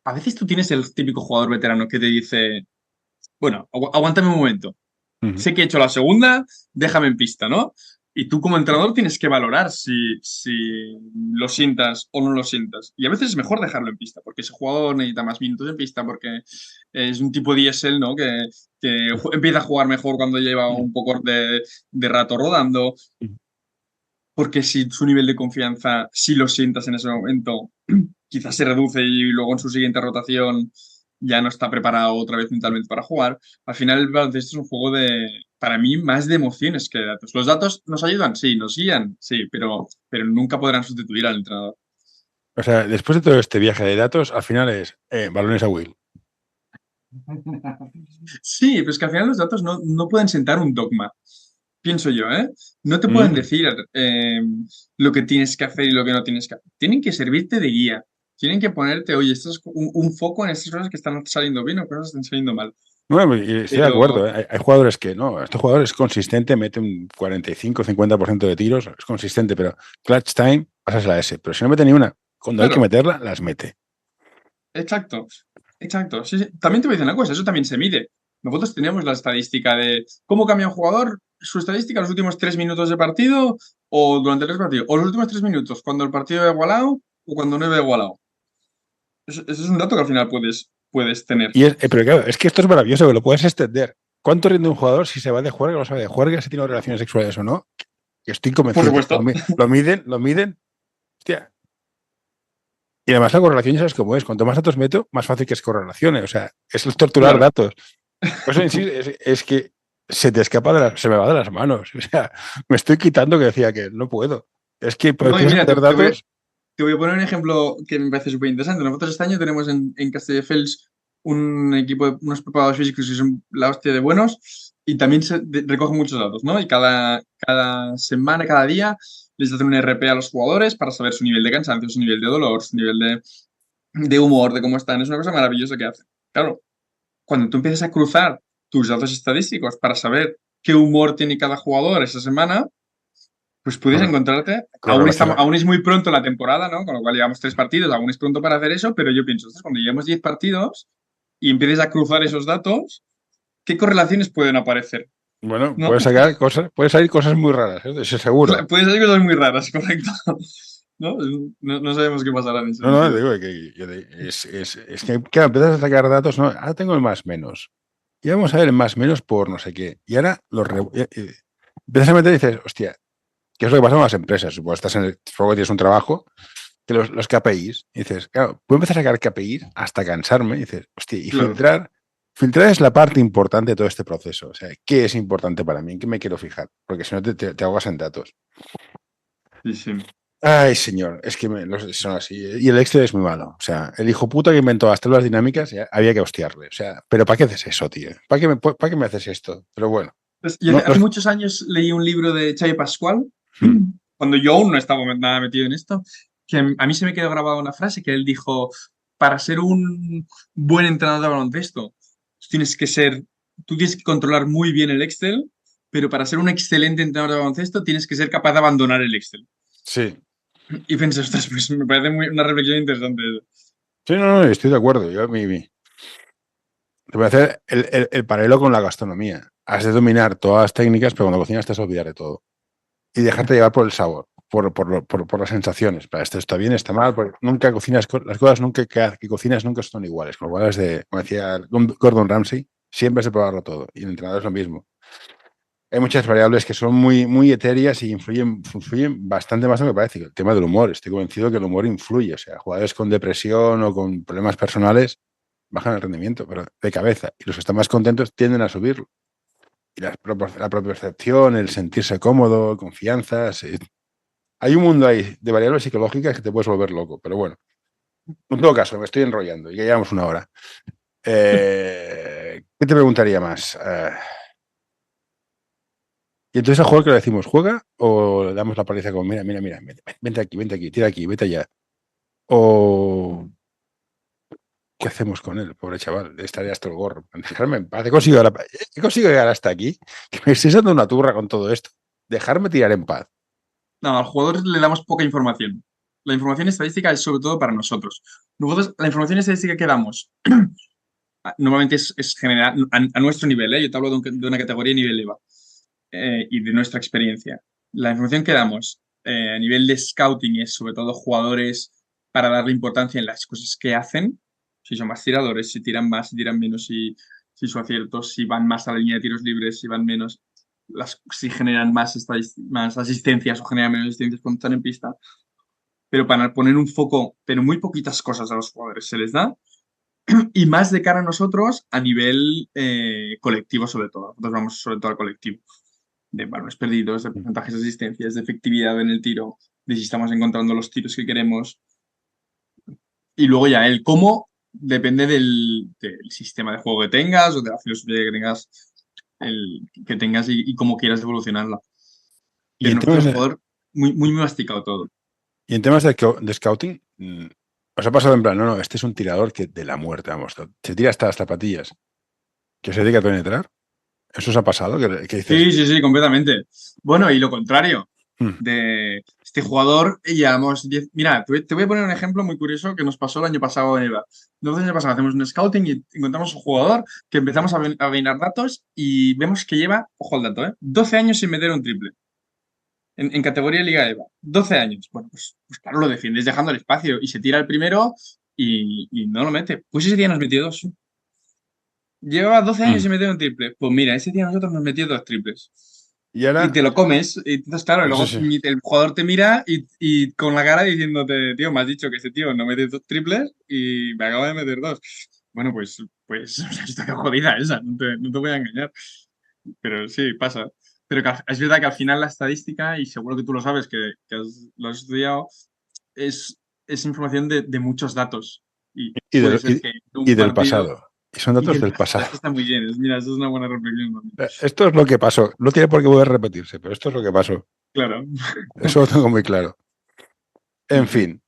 A veces tú tienes el típico jugador veterano que te dice, bueno, aguántame un momento. Sé que he hecho la segunda, déjame en pista, ¿no? Y tú como entrenador tienes que valorar si lo sientas o no lo sientas. Y a veces es mejor dejarlo en pista, porque ese jugador necesita más minutos en pista, porque es un tipo diésel, ¿no? Que empieza a jugar mejor cuando lleva un poco de rato rodando, porque si su nivel de confianza, si lo sientas en ese momento, quizás se reduce y luego en su siguiente rotación ya no está preparado otra vez mentalmente para jugar. Al final el baloncesto es un juego para mí, más de emociones que de datos. Los datos nos ayudan, sí, nos guían, sí, pero nunca podrán sustituir al entrenador. O sea, después de todo este viaje de datos, al final es balones a Will. Sí, pero es que al final los datos no pueden sentar un dogma, pienso yo, ¿eh? No te pueden decir lo que tienes que hacer y lo que no tienes que hacer. Tienen que servirte de guía. Tienen que ponerte, oye, esto es un foco en estas cosas que están saliendo bien o cosas que están saliendo mal. Bueno, estoy de acuerdo. Hay jugadores que no. Este jugador es consistente, mete un 45-50% de tiros, es consistente, pero clutch time, pasas la S. Pero si no mete ni una, cuando hay que meterla, las mete. Exacto, exacto. Sí, sí. También te voy a decir una cosa, eso también se mide. Nosotros tenemos la estadística de cómo cambia un jugador, su estadística los últimos 3 minutos de partido o durante el partido, o los últimos 3 minutos, cuando el partido ha igualado o cuando no ha igualado. Eso es un dato que al final puedes tener. Pero claro, es que esto es maravilloso, que lo puedes extender. ¿Cuánto rinde un jugador si se va de juerga o no se va de juerga, si tiene relaciones sexuales o no? Estoy convencido. Por supuesto. Lo miden. Hostia. Y además la correlación ya sabes cómo es. Cuanto más datos meto, más fácil que es correlaciones. O sea, es torturar datos. Por eso es que se te escapa se me va de las manos. O sea, me estoy quitando que decía que no puedo. Es que No, y mira, datos. Te voy a poner un ejemplo que me parece súper interesante. Nosotros este año tenemos en Castelldefels un equipo de unos preparados físicos que son la hostia de buenos y también recogen muchos datos, ¿no? Y cada semana, cada día, les hacen un RP a los jugadores para saber su nivel de cansancio, su nivel de dolor, su nivel de humor, de cómo están. Es una cosa maravillosa que hacen. Claro, cuando tú empiezas a cruzar tus datos estadísticos para saber qué humor tiene cada jugador esa semana, pues puedes encontrarte, aún es muy pronto la temporada, ¿no? Con lo cual llevamos 3 partidos, aún es pronto para hacer eso, pero yo pienso, cuando llevamos 10 partidos y empieces a cruzar esos datos, ¿qué correlaciones pueden aparecer? Bueno, ¿no? pueden salir cosas muy raras, eso seguro. Pueden salir cosas muy raras, correcto. No sabemos qué pasará en ese sentido. No, digo que es que claro, empiezas a sacar datos, no, ahora tengo el más menos. Y vamos a ver el más menos por no sé qué. Y ahora empiezas a meter y dices, hostia, ¿qué es lo que pasa con las empresas? Pues estás luego tienes un trabajo, que los KPIs, y dices, claro, puedo empezar a sacar KPIs hasta cansarme, y dices, hostia, y Claro. filtrar es la parte importante de todo este proceso. O sea, ¿qué es importante para mí? ¿En qué me quiero fijar? Porque si no te ahogas en datos. Sí, sí. Ay, señor, es que son así. Y el Excel es muy malo. O sea, el hijo puta que inventó las tablas dinámicas había que hostiarle. O sea, ¿pero para qué haces eso, tío? ¿Para qué me haces esto? Pero bueno. Yo hace muchos años leí un libro de Xavi Pascual, cuando yo aún no estaba nada metido en esto, que a mí se me quedó grabada una frase que él dijo, para ser un buen entrenador de baloncesto, tú tienes que controlar muy bien el Excel, pero para ser un excelente entrenador de baloncesto tienes que ser capaz de abandonar el Excel. Sí. Y pensé, ostras, pues me parece una reflexión interesante. Sí, no, estoy de acuerdo. Te voy a hacer el paralelo con la gastronomía. Has de dominar todas las técnicas, pero cuando cocinas te has de olvidar de todo. Y dejarte llevar por el sabor, por las sensaciones. Para esto está bien, está mal, porque nunca cocinas, las cosas nunca que cocinas nunca son iguales. Con lo cual como decía Gordon Ramsay, siempre has de probarlo todo. Y el entrenador es lo mismo. Hay muchas variables que son muy, muy etéreas y influyen bastante más de lo que parece. El tema del humor, estoy convencido que el humor influye. O sea, jugadores con depresión o con problemas personales bajan el rendimiento, pero de cabeza. Y los que están más contentos tienden a subirlo. Y la propiocepción, el sentirse cómodo, confianza. Hay un mundo ahí de variables psicológicas que te puedes volver loco, pero bueno. En todo caso, me estoy enrollando y ya llevamos una hora. ¿Qué te preguntaría más? Y entonces al jugador que le decimos, ¿juega? O le damos la paliza como, mira, vente aquí, tira aquí, vete allá. O ¿qué hacemos con él? Pobre chaval, estaría hasta el gorro. Dejarme en paz. He conseguido llegar hasta aquí, que me estoy dando una turra con todo esto. Dejarme tirar en paz. No, al jugador le damos poca información. La información estadística es sobre todo para nosotros. Nosotros, la información estadística que damos normalmente es general a nuestro nivel, ¿eh? Yo te hablo de una categoría nivel EVA y de nuestra experiencia. La información que damos a nivel de scouting es sobre todo jugadores para darle importancia en las cosas que hacen, si son más tiradores, si tiran más, si tiran menos, si son aciertos, si van más a la línea de tiros libres, si van menos, si generan más asistencias o generan menos asistencias cuando están en pista. Pero para poner un foco, pero muy poquitas cosas a los jugadores se les da y más de cara a nosotros a nivel colectivo sobre todo. Nosotros vamos sobre todo al colectivo. De balones perdidos, de porcentajes de asistencias, de efectividad en el tiro, de si estamos encontrando los tiros que queremos. Y luego ya el cómo depende del sistema de juego que tengas o de la filosofía que tengas y cómo quieras evolucionarla. Y en Pero temas nosotros, de, jugador, muy masticado todo. y en temas de scouting, os ha pasado en plan, no, este es un tirador que de la muerte, vamos, se tira hasta las zapatillas, que se dedica a penetrar. ¿Eso os ha pasado? Que dices, Sí, completamente. Bueno, y lo contrario, "Hmm, de este jugador, llevamos 10. Mira, te voy a poner un ejemplo muy curioso que nos pasó el año pasado en EVA. Nosotros el año pasado hacemos un scouting y encontramos un jugador que empezamos a mirar datos y vemos que lleva, ojo al dato, 12 años sin meter un triple. En categoría Liga EVA. 12 años. Bueno, pues claro, lo defiendes dejando el espacio y se tira el primero y no lo mete. Pues ese día nos metió dos. Llevaba 12 años hmm". sin meter un triple. Pues mira, ese día nosotros nos metió dos triples. Y Y ahora, te lo comes. Y entonces, claro, y no sé luego si, el jugador te mira y con la cara diciéndote, tío, me has dicho que ese tío no mete dos triples y me acaba de meter dos. Bueno, pues está jodida esa, no te voy a engañar. Pero sí, pasa. Pero es verdad que al final la estadística, y seguro que tú lo sabes, lo has estudiado, es información de muchos datos. Y y, puede del, ser que en y un del partido pasado. Y son y datos del del pasado. pasado. Esto está muy bien. Mira, eso es una buena reflexión también. Esto es lo que pasó. No tiene por qué poder repetirse, pero esto es lo que pasó. Claro. Eso lo tengo muy claro. En fin,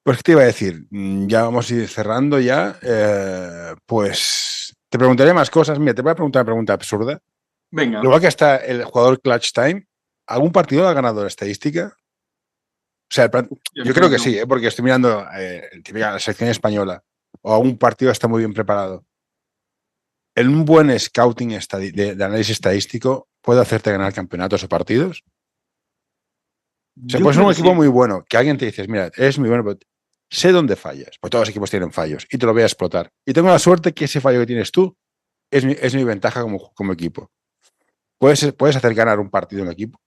pues ¿qué te iba a decir? Ya vamos a ir cerrando ya. Pues te preguntaré más cosas. Mira, te voy a preguntar una pregunta absurda. Venga. Igual que está el jugador Clutch Time, ¿algún partido lo ha ganado la estadística? O sea, yo creo que sí, porque estoy mirando la selección española o algún partido está muy bien preparado. En un buen scouting de análisis estadístico puede hacerte ganar campeonatos o partidos. O sea, Yo puede ser creo un que equipo sí. muy bueno, que alguien te dices, mira, eres muy bueno, pero sé dónde fallas, porque todos los equipos tienen fallos y te lo voy a explotar. Y tengo la suerte que ese fallo que tienes tú es mi ventaja como equipo. Puedes hacer ganar un partido en equipo.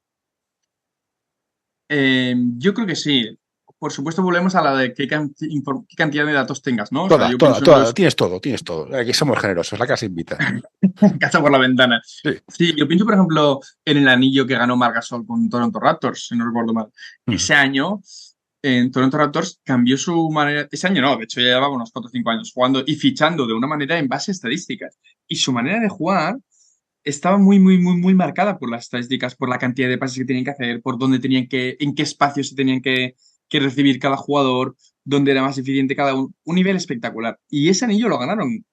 Yo creo que sí. Por supuesto, volvemos a la de qué cantidad de datos tengas, ¿no? O sea, Toda, yo toda, pienso en toda, los tienes todo. Aquí somos generosos, la casa invita. casa por la ventana. Sí. Sí, yo pienso, por ejemplo, en el anillo que ganó Marc Gasol con Toronto Raptors, si no recuerdo mal. Mm. Ese año, en Toronto Raptors cambió su manera. Ese año no, de hecho ya llevaba unos 4 o 5 años jugando y fichando de una manera en base a estadísticas. Y su manera de jugar estaba muy marcada por las estadísticas, por la cantidad de pases que tenían que hacer, por dónde en qué espacio se tenían que recibir cada jugador, dónde era más eficiente cada uno. Un nivel espectacular. Y ese anillo lo ganaron.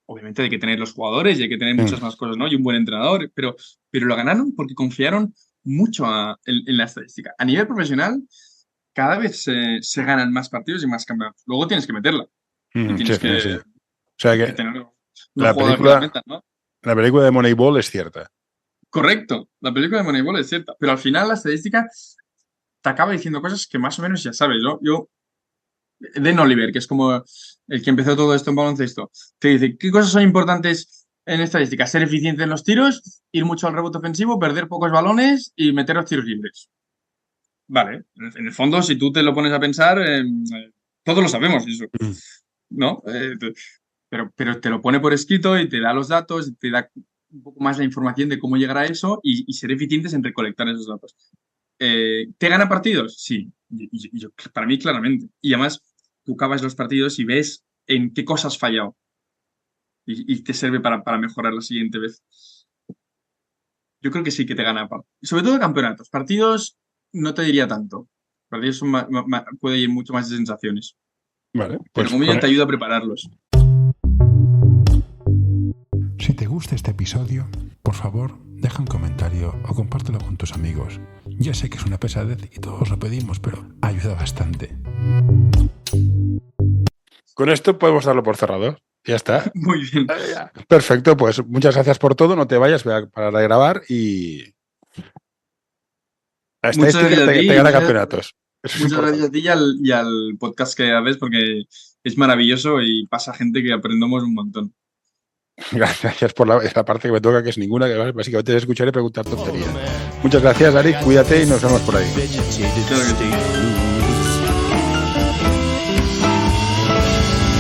Obviamente hay que tener los jugadores y hay que tener muchas más cosas, ¿no? Y un buen entrenador, pero lo ganaron porque confiaron mucho en la estadística. A nivel profesional, cada vez se ganan más partidos y más campeonatos. Luego tienes que meterla y Sí, tienes sí. O sea que que tener los la jugadores que la película, metan, ¿no? la película de Moneyball es cierta. Correcto, la película de Moneyball es cierta, pero al final la estadística te acaba diciendo cosas que más o menos ya sabes, ¿no? Den Oliver, que es como el que empezó todo esto en baloncesto, te dice, ¿qué cosas son importantes en estadística? Ser eficiente en los tiros, ir mucho al rebote ofensivo, perder pocos balones y meter los tiros libres. Vale, en el fondo, si tú te lo pones a pensar, todos lo sabemos eso, ¿no? Pero te lo pone por escrito y te da los datos, te da un poco más la información de cómo llegar a eso y ser eficientes en recolectar esos datos. ¿Te gana partidos? Sí, para mí claramente. Y además, tú acabas los partidos y ves en qué cosas has fallado y te sirve para mejorar la siguiente vez. yo creo que sí que te gana. Sobre todo campeonatos. Partidos no te diría tanto. Partidos son puede ir mucho más de sensaciones. Vale, Pero pues como ya te ayuda a prepararlos. Si te gusta este episodio, por favor, deja un comentario o compártelo con tus amigos. Ya sé que es una pesadez y todos lo pedimos, pero ayuda bastante. con esto podemos darlo por cerrado. Ya está. Muy bien. Perfecto, pues muchas gracias por todo. No te vayas, voy a parar de grabar y... La Muchas estadística gracias a ti, te gana muchas- campeonatos. Eso es Muchas gracias importante. a ti y al podcast que haces porque es maravilloso y pasa gente que aprendemos un montón. Gracias por la parte que me toca, que es ninguna, que básicamente es escuchar y preguntar tonterías. Muchas gracias, Ari. Cuídate y nos vemos por ahí. Claro que sí.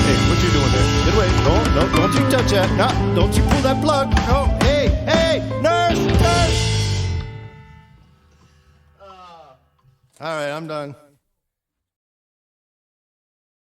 Hey, what you doing there? Get away. No, don't you touch that. No, don't you pull that plug. No, hey, nurse. All right, I'm done.